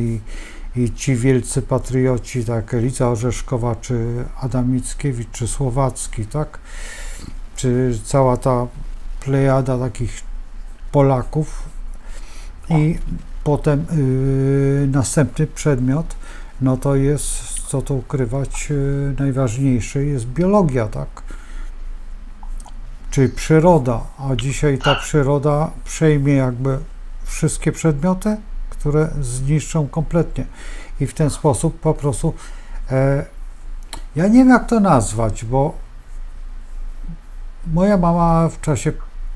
i ci wielcy patrioci, tak, Eliza Orzeszkowa, czy Adam Mickiewicz, czy Słowacki, tak, czy cała ta plejada takich Polaków. I potem następny przedmiot, no to jest, co tu ukrywać, najważniejszy jest biologia, tak? Czyli przyroda, a dzisiaj ta przyroda przejmie jakby wszystkie przedmioty, które zniszczą kompletnie. I w ten sposób po prostu, ja nie wiem, jak to nazwać, bo moja mama w czasie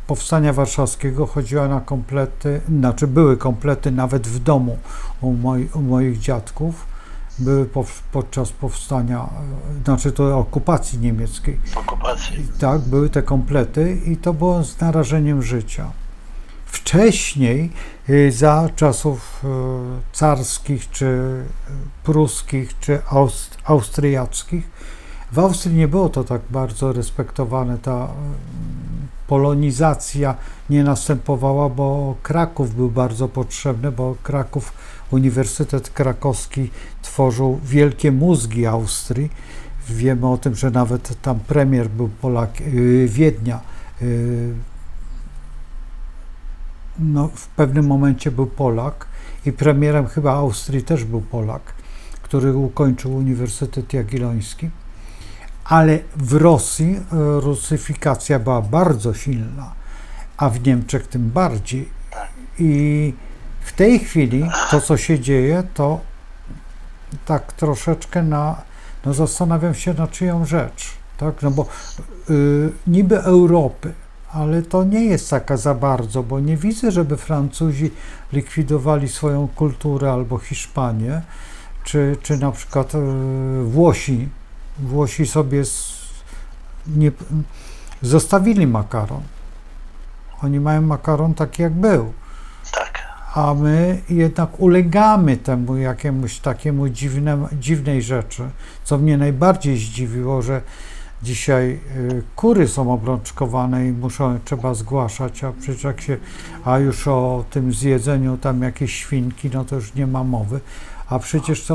Powstania Warszawskiego chodziła na komplety, znaczy były komplety nawet w domu u moich dziadków, były podczas powstania, znaczy to okupacji niemieckiej. Okupacji. Tak, były te komplety i to było z narażeniem życia. Wcześniej, za czasów carskich, czy pruskich, czy austriackich, w Austrii nie było to tak bardzo respektowane, ta polonizacja nie następowała, bo Kraków był bardzo potrzebny, bo Kraków, Uniwersytet Krakowski tworzył wielkie mózgi Austrii. Wiemy o tym, że nawet tam premier był Polak, Wiednia. No, w pewnym momencie był Polak i premierem chyba Austrii też był Polak, który ukończył Uniwersytet Jagielloński. Ale w Rosji rusyfikacja była bardzo silna, a w Niemczech tym bardziej. I w tej chwili to, co się dzieje, to tak troszeczkę no zastanawiam się, na czyją rzecz, tak? No bo niby Europy, ale to nie jest taka za bardzo, bo nie widzę, żeby Francuzi likwidowali swoją kulturę albo Hiszpanię, czy na przykład Włosi. Włosi sobie zostawili makaron. Oni mają makaron taki, jak był. Tak. A my jednak ulegamy temu jakiemuś takiemu dziwnej rzeczy, co mnie najbardziej zdziwiło, że dzisiaj kury są obrączkowane i trzeba zgłaszać, a przecież a już o tym zjedzeniu tam jakieś świnki, no to już nie ma mowy, a przecież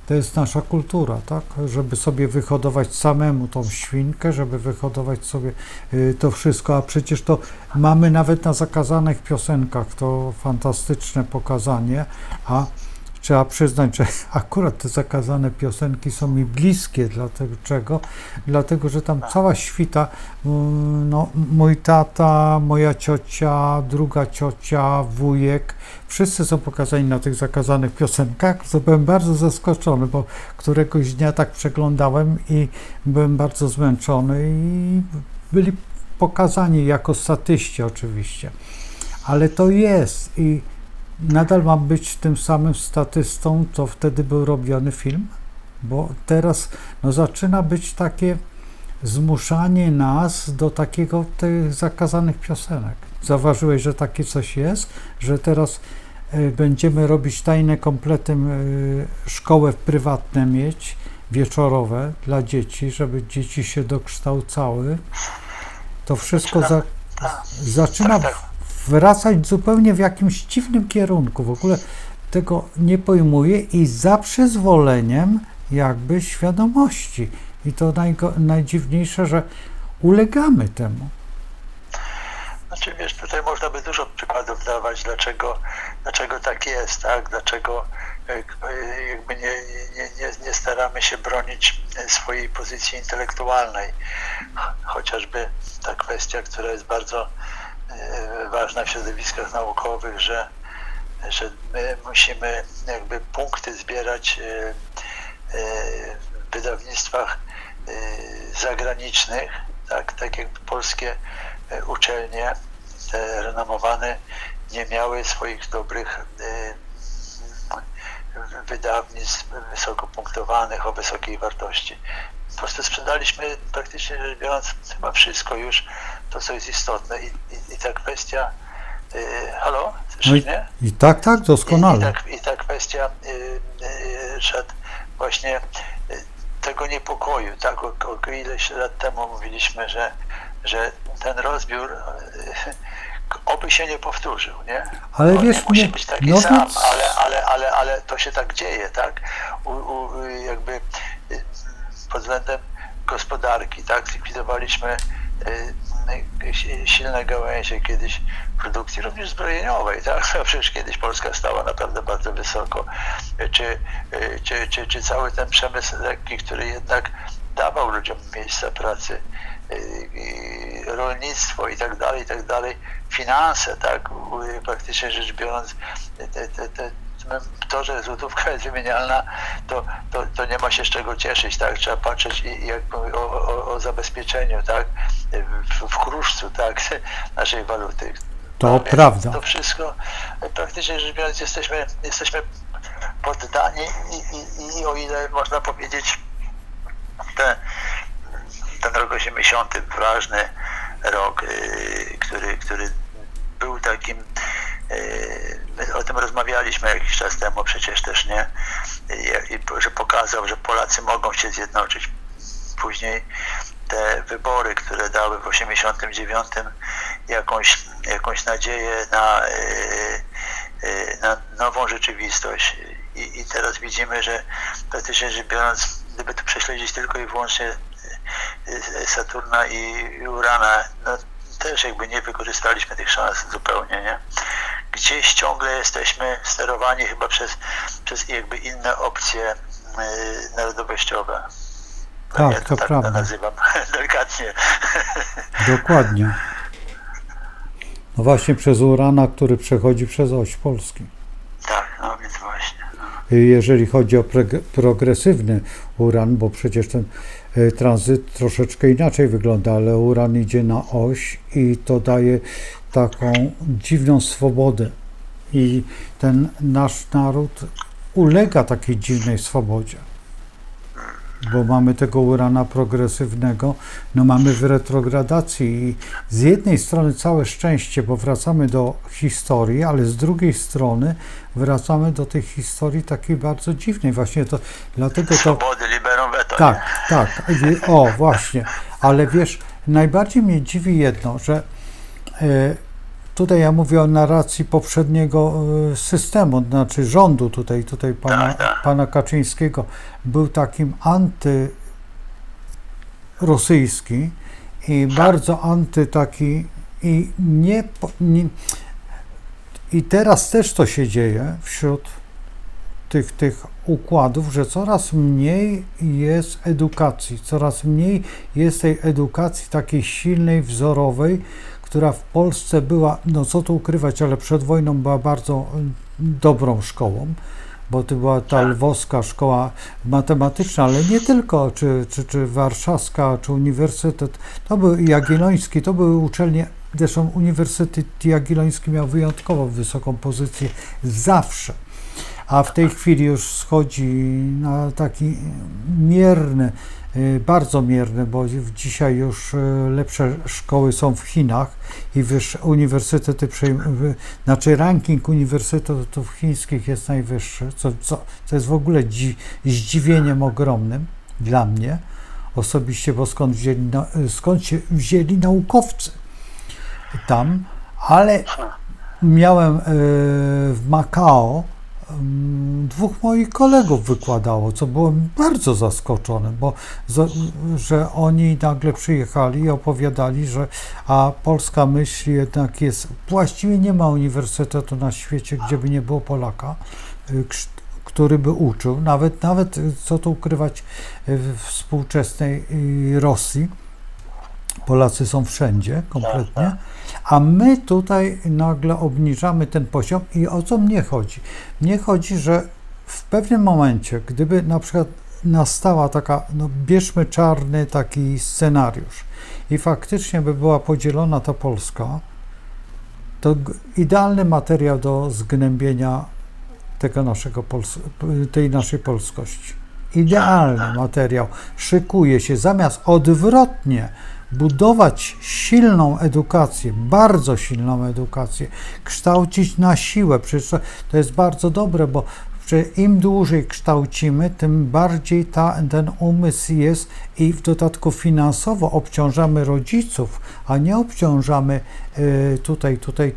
to jest nasza kultura, tak? Żeby sobie wyhodować samemu tą świnkę, żeby wyhodować sobie to wszystko, a przecież to mamy nawet na zakazanych piosenkach to fantastyczne pokazanie, a trzeba przyznać, że akurat te zakazane piosenki są mi bliskie, dlatego, że tam cała świta, no, mój tata, moja ciocia, druga ciocia, wujek, wszyscy są pokazani na tych zakazanych piosenkach, co byłem bardzo zaskoczony, bo któregoś dnia tak przeglądałem i byłem bardzo zmęczony i byli pokazani jako statyści oczywiście, ale to jest i nadal mam być tym samym statystą, co wtedy był robiony film, bo teraz no, zaczyna być takie zmuszanie nas do tych zakazanych piosenek. Zauważyłeś, że takie coś jest, że teraz będziemy robić tajne komplety, szkołę prywatne mieć, wieczorowe dla dzieci, żeby dzieci się dokształcały. To wszystko zaczyna wracać zupełnie w jakimś dziwnym kierunku. W ogóle tego nie pojmuję i za przyzwoleniem jakby świadomości. I to najdziwniejsze, że ulegamy temu. Znaczy wiesz, tutaj można by dużo przykładów dawać, dlaczego dlaczego tak jest, tak? Dlaczego jakby nie staramy się bronić swojej pozycji intelektualnej. Chociażby ta kwestia, która jest bardzo ważna w środowiskach naukowych, że my musimy jakby punkty zbierać w wydawnictwach zagranicznych, tak jak polskie uczelnie, te renomowane, nie miały swoich dobrych wydawnictw wysoko punktowanych, o wysokiej wartości. Po prostu sprzedaliśmy praktycznie rzecz biorąc chyba wszystko już, to co jest istotne i ta kwestia halo? Słyszysz mnie? I tak, doskonale. I ta kwestia że właśnie tego niepokoju, tak, o ileś lat temu mówiliśmy, że ten rozbiór oby się nie powtórzył, nie? Ale On wiesz, nie musi nie, być taki no sam, więc- ale to się tak dzieje, tak? Jakby pod względem gospodarki, tak? Zlikwidowaliśmy silne gałęzie kiedyś produkcji również zbrojeniowej, tak? Przecież kiedyś Polska stała naprawdę bardzo wysoko. Czy cały ten przemysł lekki, który jednak dawał ludziom miejsca pracy, rolnictwo i tak dalej, finanse, tak? Praktycznie rzecz biorąc, to, że złotówka jest wymienialna, to nie ma się z czego cieszyć, tak? Trzeba patrzeć o zabezpieczeniu, tak? W kruszcu, tak? Naszej waluty. To prawda. To wszystko, praktycznie rzecz biorąc, jesteśmy poddani i o ile można powiedzieć, ten rok 80, ważny rok, który był takim, my o tym rozmawialiśmy jakiś czas temu przecież też, nie? Że pokazał, że Polacy mogą się zjednoczyć. Później te wybory, które dały w 89 jakąś nadzieję na nową rzeczywistość. I teraz widzimy, że praktycznie rzecz biorąc, gdyby tu prześledzić tylko i wyłącznie Saturna i Urana, no też jakby nie wykorzystaliśmy tych szans zupełnie, nie? Gdzieś ciągle jesteśmy sterowani chyba przez jakby inne opcje narodowościowe. Tak, Ja to tak prawda. to nazywam delikatnie. Dokładnie. No właśnie przez Urana, który przechodzi przez oś Polski. Tak, no więc właśnie. No. Jeżeli chodzi o progresywny uran, bo przecież ten tranzyt troszeczkę inaczej wygląda, ale uran idzie na oś i to daje taką dziwną swobodę. I ten nasz naród ulega takiej dziwnej swobodzie. Bo mamy tego urana progresywnego, no mamy w retrogradacji i z jednej strony całe szczęście, bo wracamy do historii, ale z drugiej strony wracamy do tej historii takiej bardzo dziwnej. Właśnie to, dlatego to... Swobody, liberum veto. Tak, tak, o właśnie, ale wiesz, najbardziej mnie dziwi jedno, że tutaj ja mówię o narracji poprzedniego systemu, znaczy rządu tutaj pana Kaczyńskiego, był takim antyrosyjski i bardzo anty taki i teraz też to się dzieje wśród tych układów, że coraz mniej jest edukacji, coraz mniej jest tej edukacji takiej silnej, wzorowej, która w Polsce była, no co tu ukrywać, ale przed wojną była bardzo dobrą szkołą, bo to była ta lwowska szkoła matematyczna, ale nie tylko, czy warszawska, czy uniwersytet, to był Jagielloński, to były uczelnie, zresztą Uniwersytet Jagielloński miał wyjątkowo wysoką pozycję zawsze, a w tej chwili już schodzi na taki mierny, bardzo mierny, bo dzisiaj już lepsze szkoły są w Chinach i uniwersytety, znaczy ranking uniwersytetów chińskich jest najwyższy, co jest w ogóle zdziwieniem ogromnym dla mnie osobiście, bo skąd się wzięli naukowcy tam, ale miałem w Makao dwóch moich kolegów wykładało, co byłem bardzo zaskoczony, bo że oni nagle przyjechali i opowiadali, że a polska myśl jednak jest, właściwie nie ma uniwersytetu na świecie, gdzie by nie było Polaka, który by uczył, nawet co tu ukrywać, w współczesnej Rosji. Polacy są wszędzie, kompletnie, a my tutaj nagle obniżamy ten poziom i o co mnie chodzi? Mnie chodzi, że w pewnym momencie, gdyby na przykład nastała taka, no bierzmy czarny taki scenariusz i faktycznie by była podzielona ta Polska, to idealny materiał do zgnębienia tej naszej polskości. Idealny materiał. Szykuje się, zamiast odwrotnie budować silną edukację, bardzo silną edukację, kształcić na siłę. Przecież to jest bardzo dobre, bo im dłużej kształcimy, tym bardziej ten umysł jest i w dodatku finansowo obciążamy rodziców, a nie obciążamy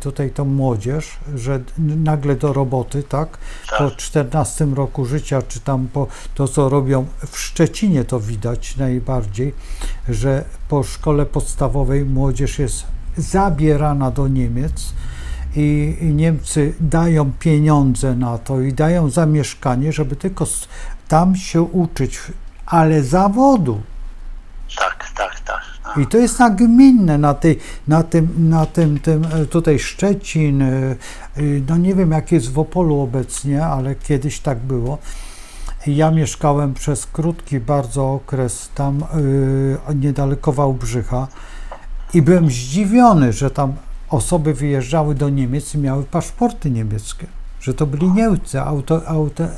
tutaj tą młodzież, że nagle do roboty, tak, po 14 roku życia, czy tam po to, co robią w Szczecinie, to widać najbardziej, że po szkole podstawowej młodzież jest zabierana do Niemiec, i Niemcy dają pieniądze na to i dają zamieszkanie, żeby tylko tam się uczyć, ale zawodu. Tak. I to jest nagminne na tym tutaj Szczecin, no nie wiem jak jest w Opolu obecnie, ale kiedyś tak było. Ja mieszkałem przez krótki bardzo okres tam niedaleko Wałbrzycha i byłem zdziwiony, że tam osoby wyjeżdżały do Niemiec i miały paszporty niemieckie, że to byli Niemcy,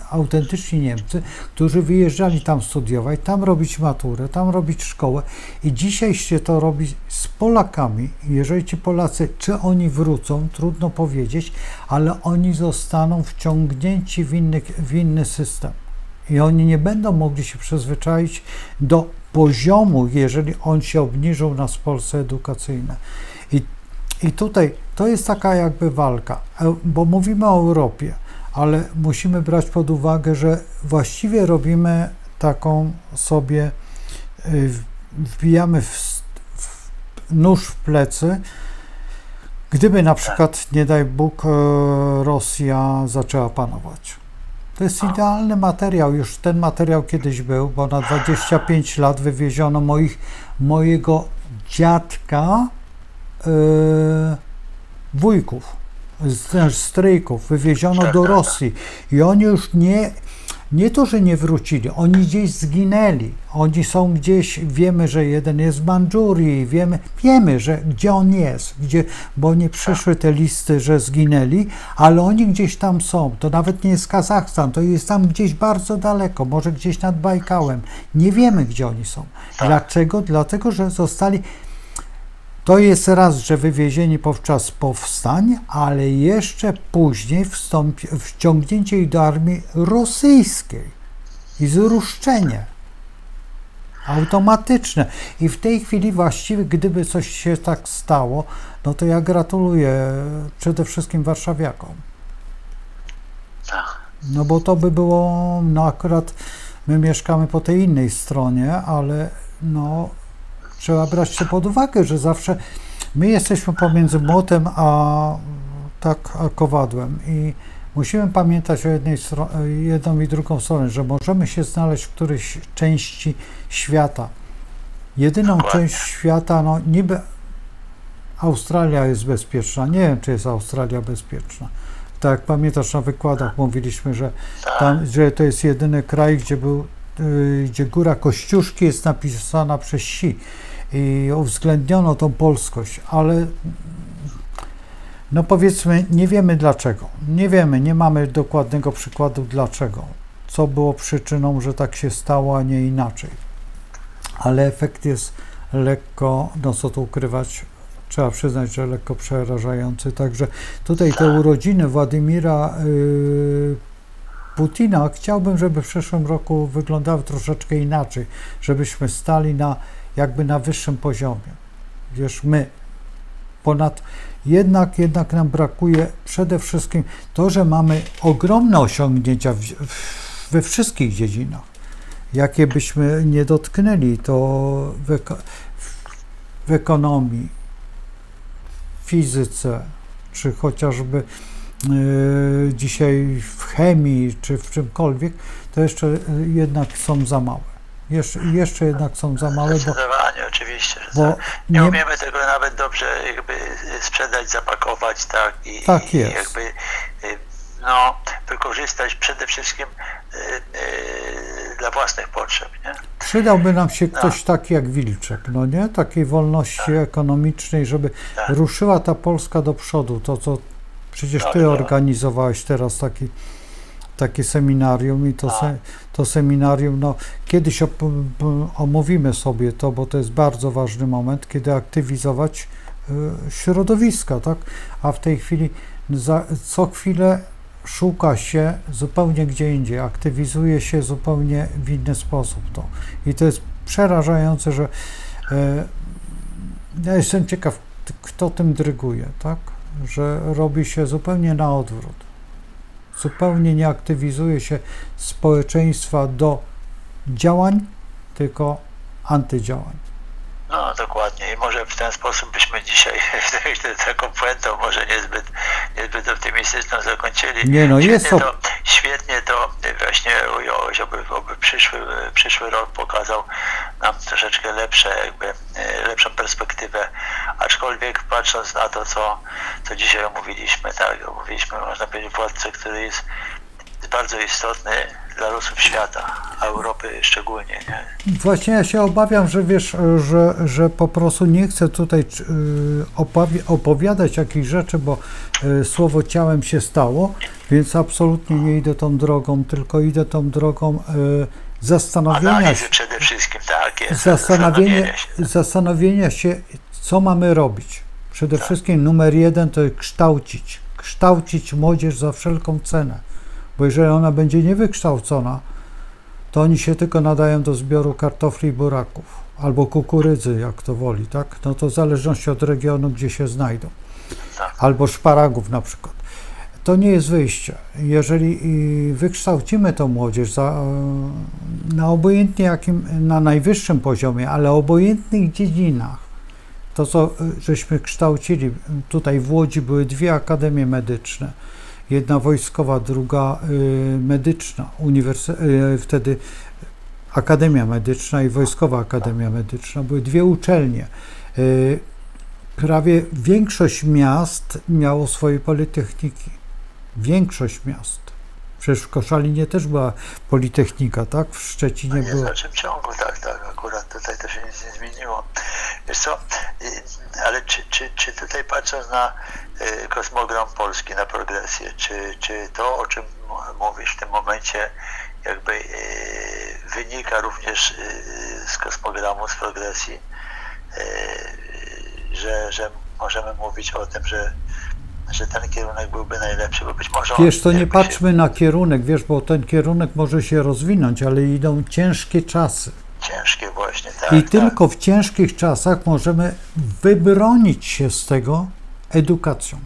autentyczni Niemcy, którzy wyjeżdżali tam studiować, tam robić maturę, tam robić szkołę i dzisiaj się to robi z Polakami. Jeżeli ci Polacy, czy oni wrócą, trudno powiedzieć, ale oni zostaną wciągnięci w inny system i oni nie będą mogli się przyzwyczaić do poziomu, jeżeli on się obniżył na Polsce edukacyjne. I tutaj to jest taka jakby walka, bo mówimy o Europie, ale musimy brać pod uwagę, że właściwie robimy taką sobie, wbijamy nóż w plecy, gdyby na przykład, nie daj Bóg, Rosja zaczęła panować. To jest idealny materiał, już ten materiał kiedyś był, bo na 25 lat wywieziono mojego dziadka, wujków, stryjków, wywieziono do Rosji i oni już nie to, że nie wrócili, oni gdzieś zginęli, oni są gdzieś, wiemy, że jeden jest w Mandżurii, wiemy, że gdzie on jest, bo nie przyszły te listy, że zginęli, ale oni gdzieś tam są, to nawet nie jest Kazachstan, to jest tam gdzieś bardzo daleko, może gdzieś nad Bajkałem, nie wiemy, gdzie oni są. Dlaczego? Dlatego, że zostali. To jest raz, że wywiezieni podczas powstań, ale jeszcze później wciągnięcie ich do armii rosyjskiej i zruszczenie automatyczne. I w tej chwili właściwie, gdyby coś się tak stało, no to ja gratuluję przede wszystkim warszawiakom. No bo to by było, no akurat my mieszkamy po tej innej stronie, ale no trzeba brać to pod uwagę, że zawsze my jesteśmy pomiędzy młotem a kowadłem i musimy pamiętać o jedną i drugą stronę, że możemy się znaleźć w którejś części świata. Jedyną część świata, no niby Australia jest bezpieczna. Nie wiem, czy jest Australia bezpieczna. Tak jak pamiętasz, na wykładach mówiliśmy, że to jest jedyny kraj, gdzie góra Kościuszki jest napisana przez Si i uwzględniono tą polskość, ale no powiedzmy, nie wiemy dlaczego. Nie wiemy, nie mamy dokładnego przykładu dlaczego. Co było przyczyną, że tak się stało, a nie inaczej. Ale efekt jest lekko, no co tu ukrywać, trzeba przyznać, że lekko przerażający. Także tutaj te urodziny Władimira Putina chciałbym, żeby w przyszłym roku wyglądały troszeczkę inaczej, żebyśmy stali jakby na wyższym poziomie. Wiesz, my jednak nam brakuje przede wszystkim to, że mamy ogromne osiągnięcia we wszystkich dziedzinach. Jakie byśmy nie dotknęli, to w ekonomii, fizyce, czy chociażby dzisiaj w chemii, czy w czymkolwiek, to jeszcze jednak są za małe. Jeszcze jednak są za małe, Zdecydowanie, oczywiście. Że bo nie umiemy tego nawet dobrze jakby sprzedać, zapakować, tak? Tak I jest. jakby no, wykorzystać przede wszystkim dla własnych potrzeb, nie? przydałby nam się ktoś taki jak Wilczek, no nie? Takiej wolności ekonomicznej, żeby ruszyła ta Polska do przodu. To, co przecież ty organizowałeś teraz takie seminarium i to seminarium, no kiedyś omówimy sobie to, bo to jest bardzo ważny moment, kiedy aktywizować środowiska, tak? A w tej chwili co chwilę szuka się zupełnie gdzie indziej, aktywizuje się zupełnie w inny sposób to. I to jest przerażające, że ja jestem ciekaw, kto tym dyryguje, tak? Że robi się zupełnie na odwrót. Zupełnie nie aktywizuje się społeczeństwa do działań, tylko antydziałań. No dokładnie i może w ten sposób byśmy dzisiaj taką puentą może niezbyt optymistyczną zakończyli. Nie, no świetnie to właśnie ująłeś, oby przyszły rok pokazał nam troszeczkę lepszą perspektywę, aczkolwiek patrząc na to, co dzisiaj omówiliśmy, tak, można powiedzieć władcę, który jest bardzo istotny dla losów świata, a Europy szczególnie, nie? Właśnie ja się obawiam, że wiesz, że po prostu nie chcę tutaj opowiadać jakichś rzeczy, bo słowo ciałem się stało, więc absolutnie nie idę tą drogą, tylko idę tą drogą zastanowienia się. Przede wszystkim, tak jest. Zastanowienia się, co mamy robić. Przede wszystkim numer 1 to jest kształcić młodzież za wszelką cenę. Bo jeżeli ona będzie niewykształcona, to oni się tylko nadają do zbioru kartofli i buraków, albo kukurydzy, jak to woli, tak? No to w zależności od regionu, gdzie się znajdą. Albo szparagów na przykład. To nie jest wyjście. Jeżeli wykształcimy tą młodzież na obojętnie jakim, na najwyższym poziomie, ale obojętnych dziedzinach, to co żeśmy kształcili, tutaj w Łodzi były 2 akademie medyczne, jedna wojskowa, druga medyczna, wtedy Akademia Medyczna i Wojskowa Akademia Medyczna, były 2 uczelnie. Prawie większość miast miało swoje politechniki. Większość miast. Przecież w Koszalinie też była politechnika, tak? W Szczecinie była. było. W dalszym ciągu, tak, akurat tutaj to się nic nie zmieniło. Wiesz co, ale czy tutaj patrząc na kosmogram Polski, na progresję, czy to, o czym mówisz w tym momencie, jakby wynika również z kosmogramu, z progresji, że możemy mówić o tym, że ten kierunek byłby najlepszy, bo być może... Wiesz, to nie patrzmy na kierunek, wiesz, bo ten kierunek może się rozwinąć, ale idą ciężkie czasy. Ciężkie właśnie, tak. I tylko w ciężkich czasach możemy wybronić się z tego edukacją.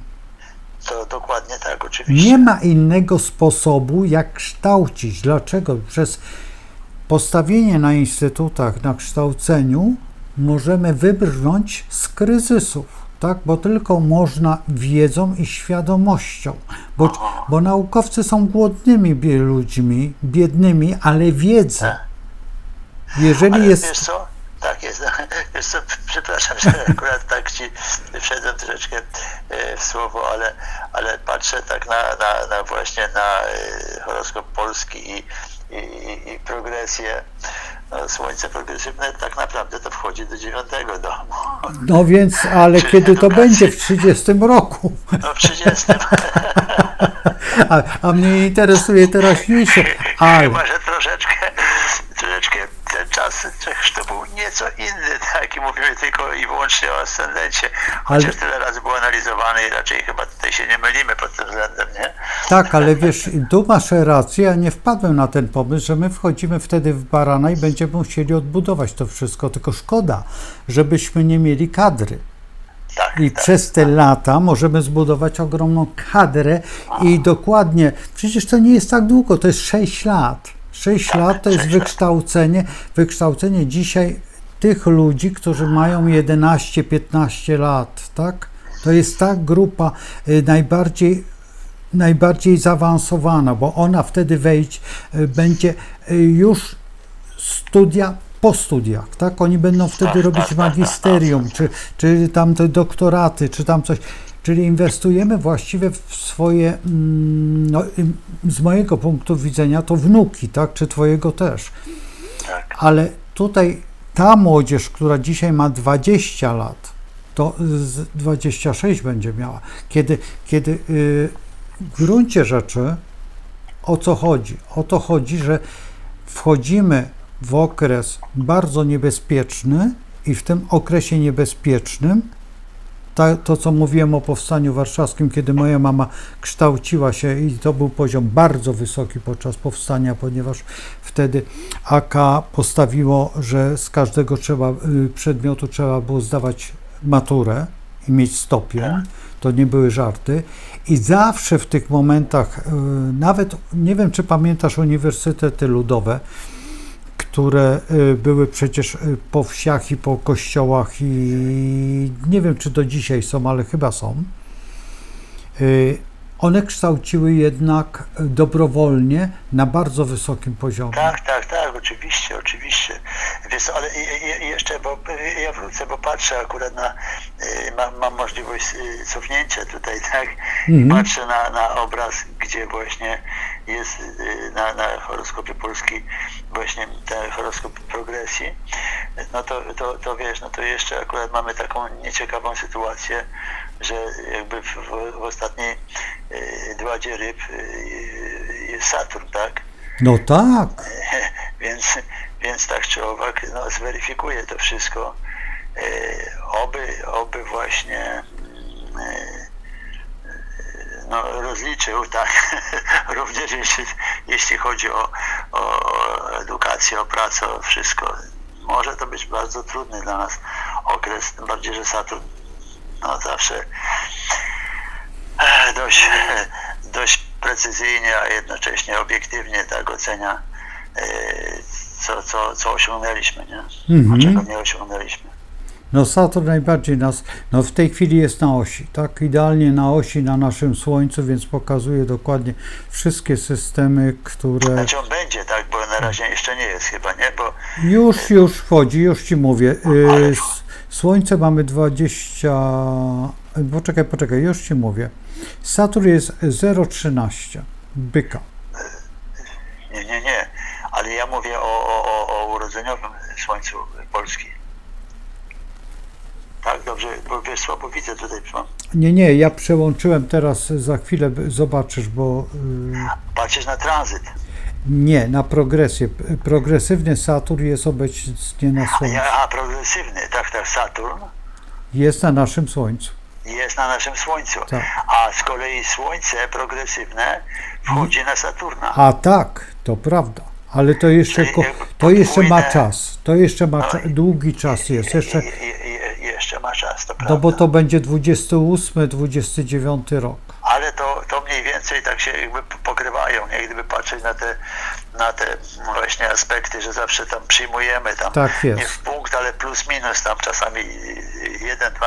To dokładnie tak, oczywiście. Nie ma innego sposobu, jak kształcić. Dlaczego? Przez postawienie na instytutach, na kształceniu możemy wybrnąć z kryzysów, tak? Bo tylko można wiedzą i świadomością. Bo naukowcy są głodnymi ludźmi, biednymi, ale wiedzę. Jeżeli ale jest... Wiesz co? Tak jest. Wiesz co, przepraszam, że akurat tak ci wszedłem troszeczkę w słowo, ale patrzę tak na właśnie na horoskop Polski i progresję. No, słońce progresywne tak naprawdę to wchodzi do 9 domu. No więc, ale Czyli kiedy to edukacji. będzie? W 30 roku. No w 30. A mnie interesuje teraźniejsze. Ale Chyba, że troszeczkę ten czas to był nieco inny, tak, i mówimy tylko i wyłącznie o ascendencie, chociaż tyle razy było analizowany i raczej chyba tutaj się nie mylimy pod tym względem, nie? tak, ale wiesz, tu masz rację, ja nie wpadłem na ten pomysł, że my wchodzimy wtedy w barana i będziemy musieli odbudować to wszystko, tylko szkoda, żebyśmy nie mieli kadry. Tak, I przez te lata możemy zbudować ogromną kadrę i dokładnie, przecież to nie jest tak długo, to jest 6 lat. 6 lat to jest 6 lat. wykształcenie dzisiaj tych ludzi, którzy mają 11-15 lat, tak? To jest ta grupa najbardziej zaawansowana, bo ona wtedy będzie już studia po studiach, tak? Oni będą wtedy robić magisterium, czy tam te doktoraty, czy tam coś. Czyli inwestujemy właściwie w swoje, no, z mojego punktu widzenia, to wnuki, tak? Czy twojego też. Tak. Ale tutaj ta młodzież, która dzisiaj ma 20 lat, to 26 będzie miała. Kiedy w gruncie rzeczy o co chodzi? O to chodzi, że wchodzimy w okres bardzo niebezpieczny i w tym okresie niebezpiecznym to, co mówiłem o Powstaniu Warszawskim, kiedy moja mama kształciła się i to był poziom bardzo wysoki podczas powstania, ponieważ wtedy AK postawiło, że z każdego przedmiotu trzeba było zdawać maturę i mieć stopień. To nie były żarty. I zawsze w tych momentach, nawet nie wiem, czy pamiętasz uniwersytety ludowe, które były przecież po wsiach i po kościołach i nie wiem, czy do dzisiaj są, ale chyba są. One kształciły jednak dobrowolnie na bardzo wysokim poziomie. Tak, oczywiście. Wiesz, ale jeszcze, bo ja wrócę, bo patrzę akurat mam możliwość cofnięcia tutaj, tak? Patrzę na obraz, gdzie właśnie jest na horoskopie Polski właśnie ten horoskop progresji. No to wiesz, no to jeszcze akurat mamy taką nieciekawą sytuację, że jakby w ostatniej dładzie ryb jest Saturn, tak? No tak. Więc tak czy owak, no, zweryfikuje to wszystko. Oby właśnie no, rozliczył, tak, również jeśli chodzi o edukację, o pracę, o wszystko. Może to być bardzo trudny dla nas okres, tym bardziej, że Saturn no, zawsze dość precyzyjnie, a jednocześnie obiektywnie tak ocenia, co osiągnęliśmy, nie? A czego nie osiągnęliśmy. No Saturn najbardziej nas, no w tej chwili jest na osi, tak? Idealnie na osi, na naszym Słońcu, więc pokazuje dokładnie wszystkie systemy, które... Znaczy on będzie, tak? Bo na razie jeszcze nie jest chyba, nie? Bo... Już wchodzi, już ci mówię. Słońce mamy 20... Poczekaj, już ci mówię. Saturn jest 0,13 byka. Nie. Ale ja mówię o urodzeniowym Słońcu Polski. Tak, dobrze, bo wiesz, słabo widzę tutaj. Nie, ja przełączyłem teraz, za chwilę zobaczysz, bo... Patrzysz na tranzyt. Nie, na progresję. Progresywny Saturn jest obecnie na Słońcu. A progresywny, tak, Saturn. Jest na naszym Słońcu. Jest na naszym Słońcu. Tak. A z kolei Słońce progresywne wchodzi na Saturna. A tak, to prawda. Ale to jeszcze, ma czas. To jeszcze ma długi czas jest. Jeszcze ma czas, to prawda. No bo to będzie 28-29 rok. Ale to mniej więcej tak się jakby pokrywają, nie? Gdyby patrzeć na te właśnie aspekty, że zawsze tam przyjmujemy tam tak jest. Nie w punkt, ale plus minus tam czasami 1-2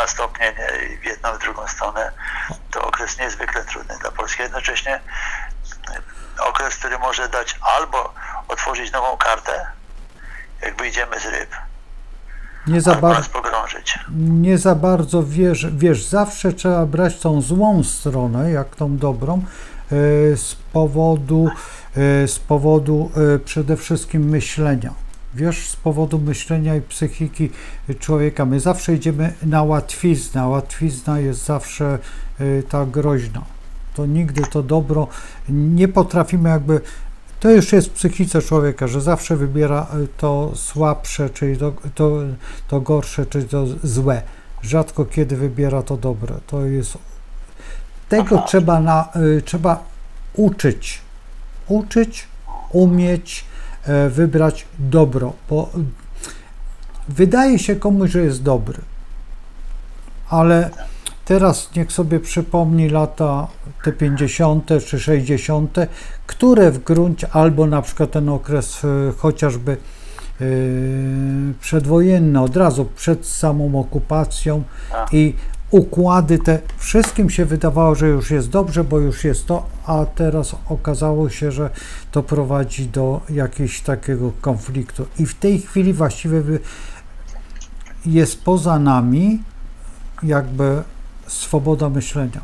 stopnie, nie? W jedną, w drugą stronę. To okres niezwykle trudny dla Polski. Jednocześnie okres, który może dać albo otworzyć nową kartę, jak wyjdziemy z ryb, albo nas pogrążyć. Nie za bardzo wiesz, zawsze trzeba brać tą złą stronę, jak tą dobrą, z powodu przede wszystkim myślenia. Wiesz, z powodu myślenia i psychiki człowieka. My zawsze idziemy na łatwiznę, a łatwizna jest zawsze ta groźna. To nigdy to dobro nie potrafimy jakby... To już jest w psychice człowieka, że zawsze wybiera to słabsze, czyli to gorsze, czyli to złe. Rzadko kiedy wybiera to dobre. To jest... Tego trzeba uczyć, umieć wybrać dobro, bo wydaje się komuś, że jest dobry, ale teraz niech sobie przypomni lata te 50. czy 60., które w gruncie, albo na przykład ten okres chociażby przedwojenny, od razu przed samą okupacją i układy te, wszystkim się wydawało, że już jest dobrze, bo już jest to, a teraz okazało się, że to prowadzi do jakiegoś takiego konfliktu. I w tej chwili właściwie jest poza nami jakby swoboda myślenia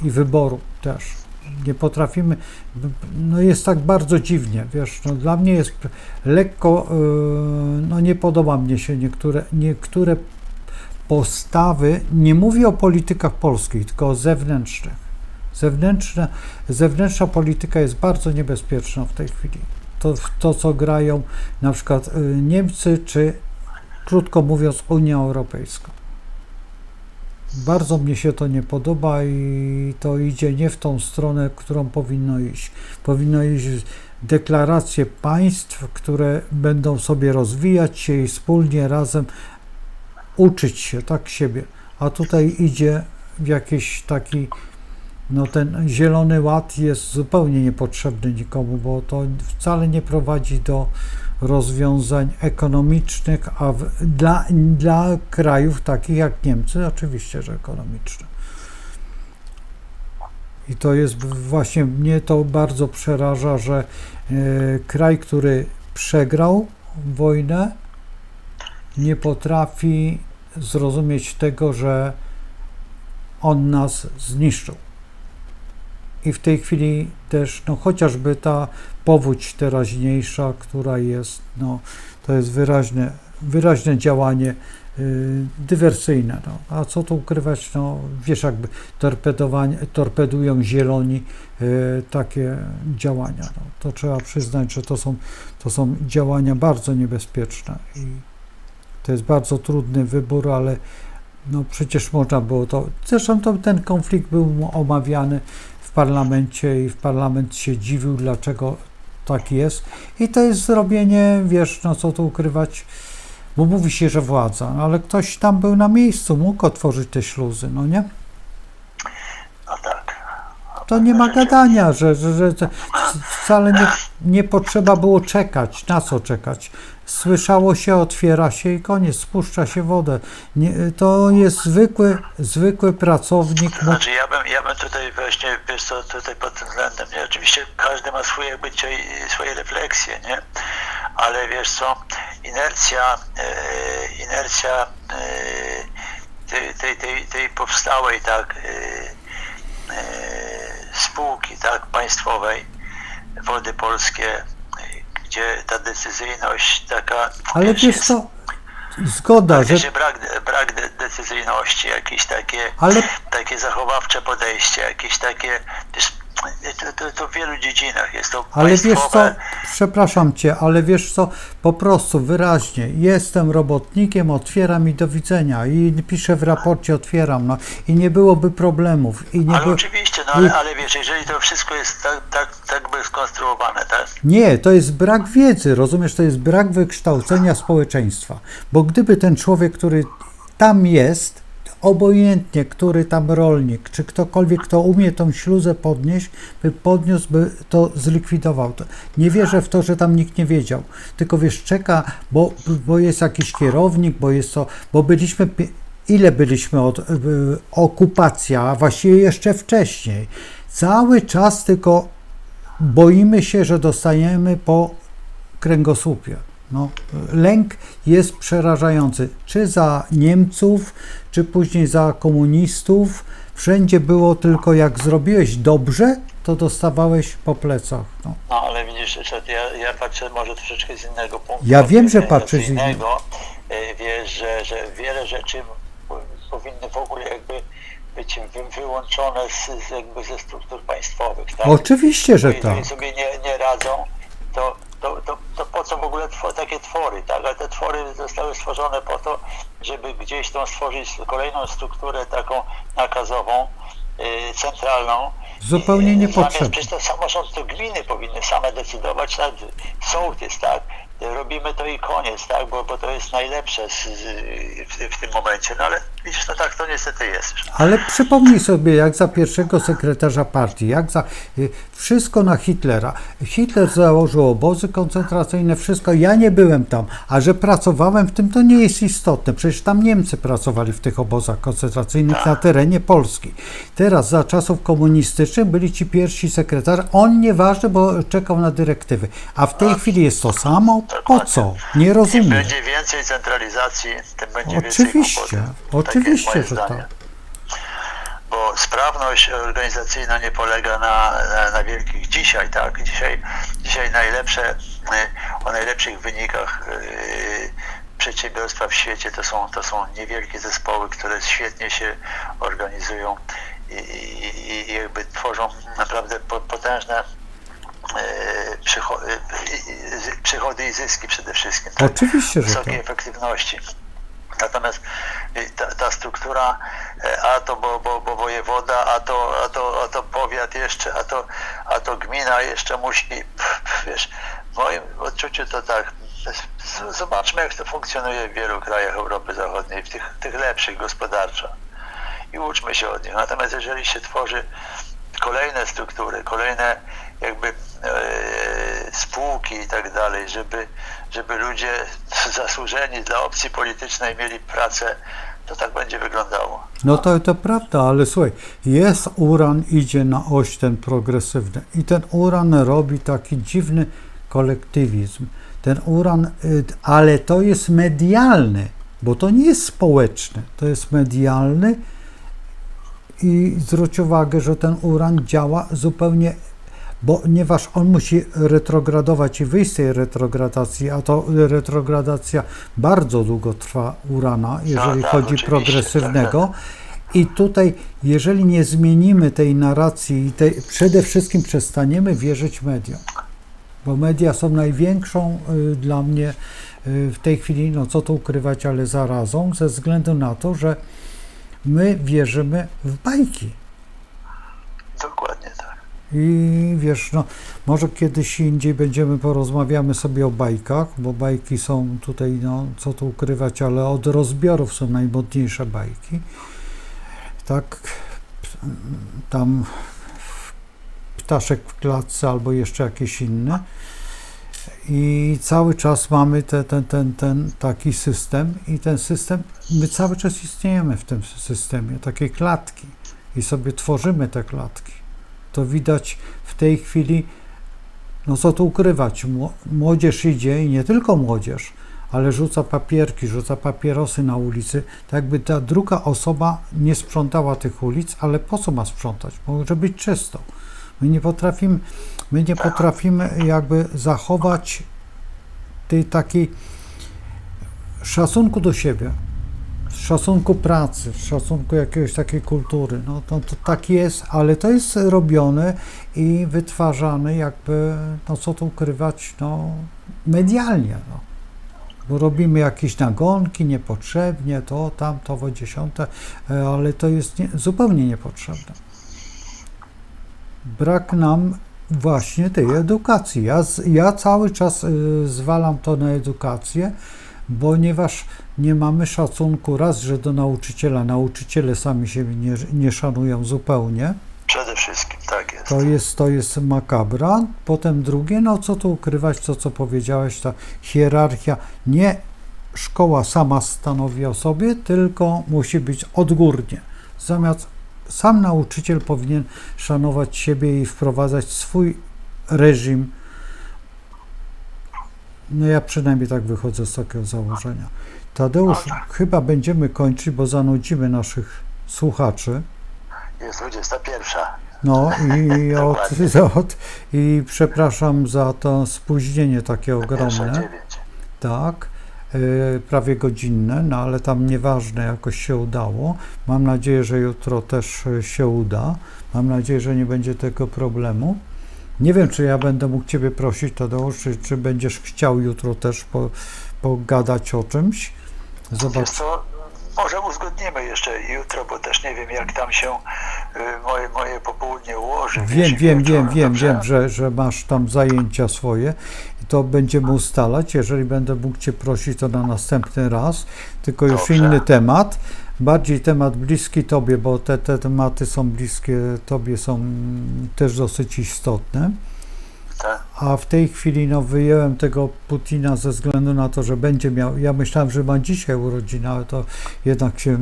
i wyboru też. Nie potrafimy, no jest tak bardzo dziwnie, wiesz, no dla mnie jest lekko, no nie podoba mnie się niektóre postawy, nie mówię o politykach polskich, tylko o zewnętrznych. Zewnętrzna polityka jest bardzo niebezpieczna w tej chwili. To co grają na przykład Niemcy, czy krótko mówiąc Unia Europejska. Bardzo mnie się to nie podoba i to idzie nie w tą stronę, którą powinno iść. Powinno iść deklaracje państw, które będą sobie rozwijać się i wspólnie razem uczyć się, tak siebie. A tutaj idzie w jakiś taki, no ten zielony ład jest zupełnie niepotrzebny nikomu, bo to wcale nie prowadzi do rozwiązań ekonomicznych, a dla krajów takich jak Niemcy oczywiście, że ekonomiczne. I to jest właśnie, mnie to bardzo przeraża, że kraj, który przegrał wojnę, nie potrafi zrozumieć tego, że on nas zniszczył. I w tej chwili też, no chociażby ta powódź teraźniejsza, która jest, no to jest wyraźne działanie dywersyjne. No. A co tu ukrywać, no wiesz, jakby torpedują zieloni takie działania. No. To trzeba przyznać, że to są działania bardzo niebezpieczne i to jest bardzo trudny wybór, ale no przecież można było to, zresztą ten konflikt był omawiany w parlamencie i parlament się dziwił, dlaczego tak jest. I to jest zrobienie, wiesz, no co tu ukrywać, bo mówi się, że władza, no ale ktoś tam był na miejscu, mógł otworzyć te śluzy, no nie? No tak. To nie ma gadania, że wcale nie potrzeba było czekać. Na co czekać? Słyszało się, otwiera się i koniec, spuszcza się wodę. To jest zwykły pracownik. Znaczy ja bym tutaj właśnie, wiesz co, tutaj pod tym względem, nie? Oczywiście każdy ma swoje swoje refleksje, nie? Ale wiesz co, inercja tej powstałej, tak, spółki, tak, państwowej, Wody Polskie, gdzie ta decyzyjność taka... Ale wiesz co, zgoda, że... Brak decyzyjności, jakieś takie zachowawcze podejście, jakieś takie... To w wielu dziedzinach jest to ale państwowe. wiesz co, przepraszam cię, ale wiesz co, po prostu wyraźnie, jestem robotnikiem, otwieram i do widzenia i piszę w raporcie, otwieram, no i nie byłoby problemów. Oczywiście, no ale wiesz, jeżeli to wszystko jest tak by skonstruowane, tak? Nie, to jest brak wiedzy, rozumiesz, to jest brak wykształcenia społeczeństwa, bo gdyby ten człowiek, który tam jest, obojętnie, który tam rolnik, czy ktokolwiek, kto umie tą śluzę podnieść, by to zlikwidował. Nie wierzę w to, że tam nikt nie wiedział, tylko wiesz, czeka, bo jest jakiś kierownik, bo byliśmy, ile byliśmy od okupacja, a właściwie jeszcze wcześniej. Cały czas tylko boimy się, że dostaniemy po kręgosłupie. No, lęk jest przerażający. Czy za Niemców, czy później za komunistów. Wszędzie było tylko jak zrobiłeś dobrze, to dostawałeś po plecach. No, ale widzisz, ja patrzę może troszeczkę z innego punktu. Ja wiem, że patrzysz z innego. Wiesz, że wiele rzeczy powinny w ogóle jakby być wyłączone ze struktur państwowych. Tak? Oczywiście, że tak. Jeżeli sobie nie radzą, to po co w ogóle takie twory, tak? Ale te twory zostały stworzone po to, żeby gdzieś tam stworzyć kolejną strukturę taką nakazową, centralną. Zupełnie niepotrzebne. Przecież to samorząd, to gminy powinny same decydować, nawet sołtys, tak? robimy to i koniec, tak, bo to jest najlepsze w tym momencie, no ale widzisz, no tak to niestety jest. Ale przypomnij sobie, jak za pierwszego sekretarza partii, jak za wszystko na Hitlera. Hitler założył obozy koncentracyjne, wszystko. Ja nie byłem tam, a że pracowałem w tym, to nie jest istotne. Przecież tam Niemcy pracowali w tych obozach koncentracyjnych na terenie Polski. Teraz za czasów komunistycznych byli ci pierwsi sekretarze. On nieważne, bo czekał na dyrektywy. A w tej chwili jest to samo? Po co? Nie Im rozumiem. będzie więcej centralizacji, tym będzie Oczywiście, więcej kłopotu. oczywiście, Takie jest że moje tak. zdanie. Bo sprawność organizacyjna nie polega na wielkich dzisiaj, tak? Dzisiaj o najlepszych wynikach przedsiębiorstwa w świecie to są niewielkie zespoły, które świetnie się organizują i jakby tworzą naprawdę potężne przychody i zyski przede wszystkim. Tak? Oczywiście, że Wysokiej tak. efektywności. Natomiast ta struktura, a to bo wojewoda, a to powiat jeszcze, a to gmina jeszcze musi, wiesz, w moim odczuciu to tak, zobaczmy jak to funkcjonuje w wielu krajach Europy Zachodniej, w tych lepszych gospodarczo i uczmy się od nich. Natomiast jeżeli się tworzy kolejne struktury, kolejne jakby spółki i tak dalej, żeby ludzie zasłużeni dla opcji politycznej mieli pracę, to tak będzie wyglądało. No to prawda, ale słuchaj, jest uran, idzie na oś ten progresywny i ten uran robi taki dziwny kolektywizm. Ten uran, ale to jest medialny, bo to nie jest społeczny, to jest medialny i zwróć uwagę, że ten uran działa zupełnie, ponieważ on musi retrogradować i wyjść z tej retrogradacji, a to retrogradacja bardzo długo trwa urana, jeżeli tak, chodzi oczywiście, progresywnego. tak. I tutaj, jeżeli nie zmienimy tej narracji i przede wszystkim przestaniemy wierzyć mediom, bo media są największą dla mnie w tej chwili, no co tu ukrywać, ale zarazą, ze względu na to, że my wierzymy w bajki. Dokładnie tak. I wiesz, no może kiedyś indziej porozmawiamy sobie o bajkach, bo bajki są tutaj, no co tu ukrywać, ale od rozbiorów są najmodniejsze bajki. Tak, tam Ptaszek w klatce albo jeszcze jakieś inne. I cały czas mamy ten taki system i ten system, my cały czas istniejemy w tym systemie, takie klatki i sobie tworzymy te klatki. To widać w tej chwili, no co tu ukrywać, młodzież idzie i nie tylko młodzież, ale rzuca papierki, rzuca papierosy na ulicy, tak jakby ta druga osoba nie sprzątała tych ulic, ale po co ma sprzątać? Może być czysto. My nie potrafimy jakby zachować tej takiej szacunku do siebie, szacunku pracy, szacunku jakiejś takiej kultury. No to tak jest, ale to jest robione i wytwarzane jakby, no co tu ukrywać, no medialnie, no. Bo robimy jakieś nagonki niepotrzebnie, to, tamto, owo dziesiąte, ale to jest zupełnie niepotrzebne. Brak nam właśnie tej edukacji. Ja cały czas zwalam to na edukację, ponieważ nie mamy szacunku raz, że do nauczyciela, nauczyciele sami siebie nie szanują zupełnie. Przede wszystkim, tak jest. To jest makabra. Potem drugie, no co tu ukrywać, to co powiedziałeś, ta hierarchia, nie szkoła sama stanowi o sobie, tylko musi być odgórnie. Zamiast sam nauczyciel powinien szanować siebie i wprowadzać swój reżim. No ja przynajmniej tak wychodzę z takiego założenia. Tadeusz, chyba będziemy kończyć, bo zanudzimy naszych słuchaczy. Jest 21. No i przepraszam za to spóźnienie takie ogromne. Tak, prawie godzinne, no ale tam nieważne, jakoś się udało. Mam nadzieję, że jutro też się uda. Mam nadzieję, że nie będzie tego problemu. Nie wiem, czy ja będę mógł Ciebie prosić, Tadeusz, czy będziesz chciał jutro też pogadać o czymś. Zobacz. Co, może uzgodnimy jeszcze jutro, bo też nie wiem, jak tam się moje popołudnie ułoży. Wiem, że masz tam zajęcia swoje. to będziemy ustalać. Jeżeli będę mógł Cię prosić, to na następny raz, tylko już Dobrze. inny temat, bardziej temat bliski Tobie, bo te tematy są bliskie Tobie, są też dosyć istotne. Tak? A w tej chwili wyjęłem tego Putina ze względu na to, że będzie miał. Ja myślałem, że ma dzisiaj urodziny, ale to jednak się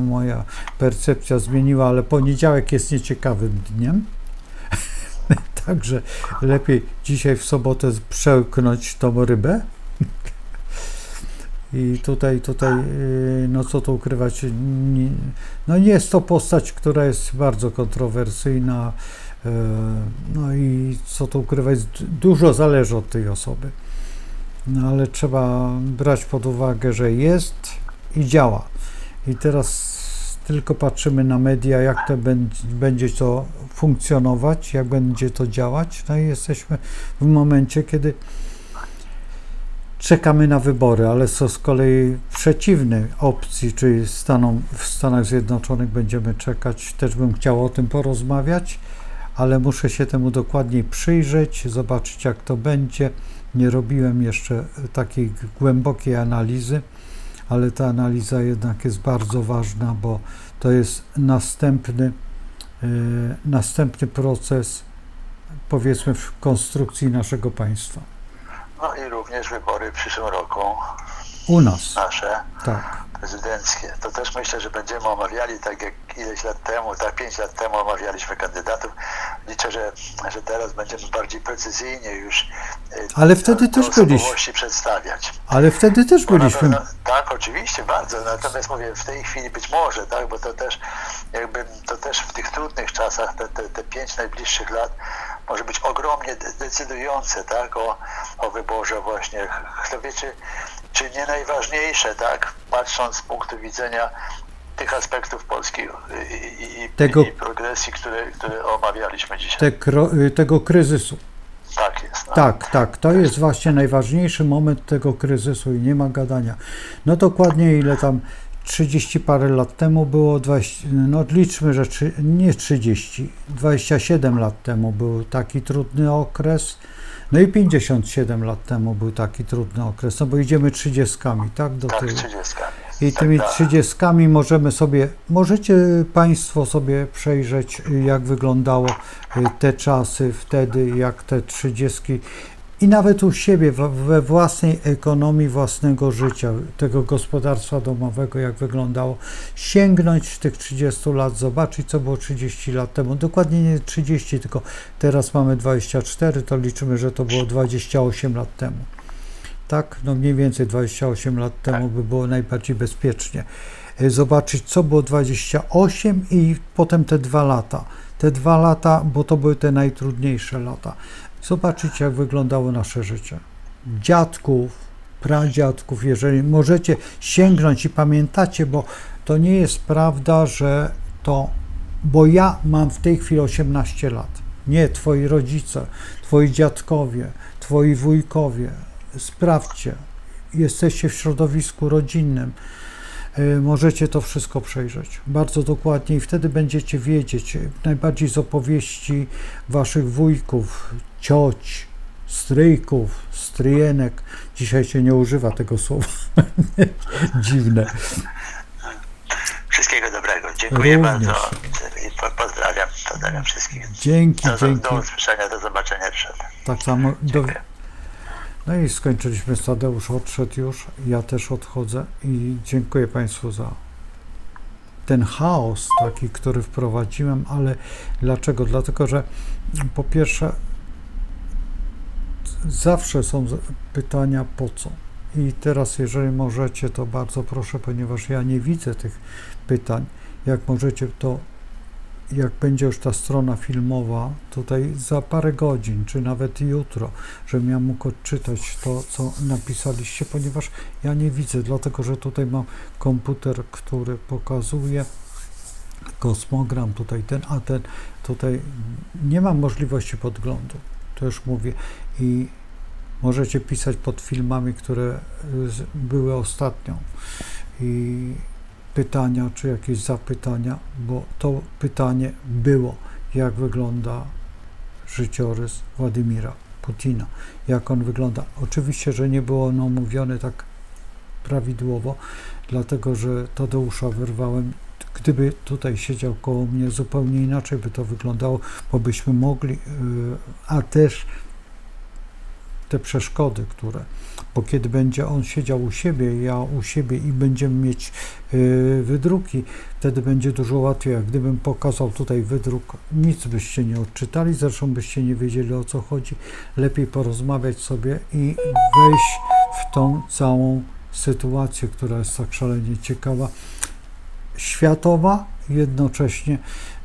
moja percepcja zmieniła, ale poniedziałek jest nieciekawym dniem. Także lepiej dzisiaj w sobotę przełknąć tą rybę. I tutaj, no co tu ukrywać, no nie jest to postać, która jest bardzo kontrowersyjna. No i co tu ukrywać, dużo zależy od tej osoby. No ale trzeba brać pod uwagę, że jest i działa. I teraz tylko patrzymy na media, jak to będzie to funkcjonować, jak będzie to działać. No i jesteśmy w momencie, kiedy czekamy na wybory, ale co z kolei przeciwnej opcji, czyli w Stanach Zjednoczonych będziemy czekać, też bym chciał o tym porozmawiać, ale muszę się temu dokładniej przyjrzeć, zobaczyć jak to będzie. Nie robiłem jeszcze takiej głębokiej analizy, ale ta analiza jednak jest bardzo ważna, bo to jest następny proces, powiedzmy, w konstrukcji naszego państwa. No i również wybory w przyszłym roku, U nas, nasze tak. prezydenckie. To też myślę, że będziemy omawiali, tak jak ileś lat temu, tak 5 lat temu omawialiśmy kandydatów. Liczę, że teraz będziemy bardziej precyzyjnie już Ale wtedy też byliśmy. osobowości przedstawiać. Ale wtedy też Bo na byliśmy. pewno, tak, oczywiście, bardzo. Natomiast mówię, w tej chwili być może, tak, bo to też w tych trudnych czasach, te 5 najbliższych lat może być ogromnie decydujące, tak, o wyborze właśnie. Kto wie, czy nie najważniejsze, tak, patrząc z punktu widzenia tych aspektów polskiej i progresji, które omawialiśmy dzisiaj. Tego kryzysu. Tak jest. No. Tak, to jest właśnie najważniejszy moment tego kryzysu i nie ma gadania. No dokładnie ile tam 30 parę lat temu było, no liczmy, że nie 30, 27 lat temu był taki trudny okres, no i 57 lat temu był taki trudny okres, no bo idziemy 30, tak? Do tyłu. 30. I tymi 30 możecie Państwo sobie przejrzeć, jak wyglądało te czasy wtedy, jak te 30 i nawet u siebie, we własnej ekonomii, własnego życia, tego gospodarstwa domowego, jak wyglądało, sięgnąć tych 30 lat, zobaczyć, co było 30 lat temu. Dokładnie nie 30, tylko teraz mamy 24, to liczymy, że to było 28 lat temu. Tak, no mniej więcej 28 lat temu by było najbardziej bezpiecznie. Zobaczyć, co było 28 i potem te 2 lata. Te 2 lata, bo to były te najtrudniejsze lata. Zobaczyć, jak wyglądało nasze życie. Dziadków, pradziadków, jeżeli możecie sięgnąć i pamiętacie, bo to nie jest prawda, że to, bo ja mam w tej chwili 18 lat. Nie, twoi rodzice, twoi dziadkowie, twoi wujkowie. Sprawdźcie, jesteście w środowisku rodzinnym, możecie to wszystko przejrzeć bardzo dokładnie i wtedy będziecie wiedzieć, najbardziej z opowieści waszych wujków, cioć, stryjków, stryjenek. Dzisiaj się nie używa tego słowa. Dziwne. Wszystkiego dobrego. Dziękuję Również. bardzo i pozdrawiam wszystkich. Dzięki. Do usłyszenia, do zobaczenia jeszcze. Tak samo. Dziękuję. No i skończyliśmy. Tadeusz odszedł już, ja też odchodzę i dziękuję Państwu za ten chaos taki, który wprowadziłem, ale dlaczego? Dlatego, że po pierwsze zawsze są pytania po co. I teraz, jeżeli możecie, to bardzo proszę, ponieważ ja nie widzę tych pytań, jak możecie, to jak będzie już ta strona filmowa, tutaj za parę godzin, czy nawet jutro, żebym ja mógł odczytać to, co napisaliście, ponieważ ja nie widzę, dlatego, że tutaj mam komputer, który pokazuje kosmogram, tutaj tutaj nie mam możliwości podglądu, to już mówię, i możecie pisać pod filmami, które były ostatnio i pytania, czy jakieś zapytania, bo to pytanie było, jak wygląda życiorys Władimira. Putina, jak on wygląda. Oczywiście, że nie było ono omówione tak prawidłowo, dlatego że Tadeusza wyrwałem. Gdyby tutaj siedział koło mnie, zupełnie inaczej by to wyglądało, bo byśmy mogli, a też te przeszkody, bo kiedy będzie on siedział u siebie, ja u siebie i będziemy mieć wydruki, wtedy będzie dużo łatwiej. Jak gdybym pokazał tutaj wydruk, nic byście nie odczytali, zresztą byście nie wiedzieli, o co chodzi. Lepiej porozmawiać sobie i wejść w tą całą sytuację, która jest tak szalenie ciekawa, światowa, jednocześnie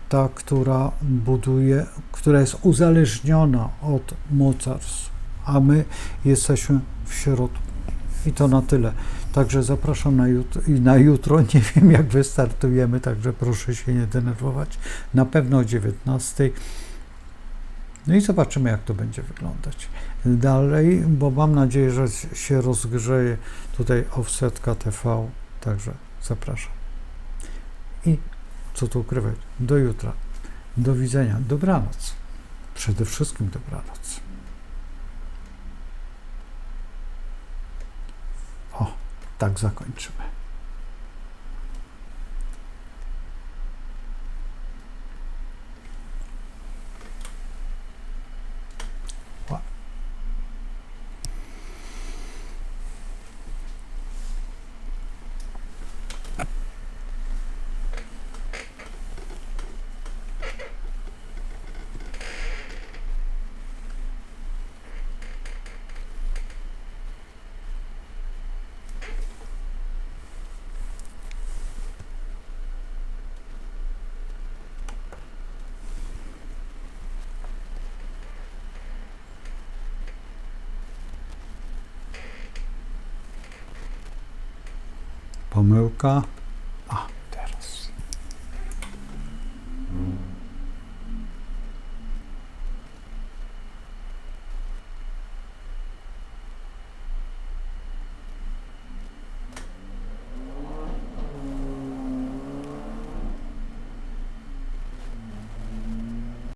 ta, która buduje, która jest uzależniona od mocarstw, a my jesteśmy w środku. I to na tyle. Także zapraszam na jutro. Nie wiem, jak wystartujemy, także proszę się nie denerwować. Na pewno o 19:00. No i zobaczymy, jak to będzie wyglądać dalej, bo mam nadzieję, że się rozgrzeje tutaj Offsetka TV. Także zapraszam. I co tu ukrywać? Do jutra. Do widzenia. Dobranoc. Przede wszystkim dobranoc. O, tak zakończymy. Pomyłka.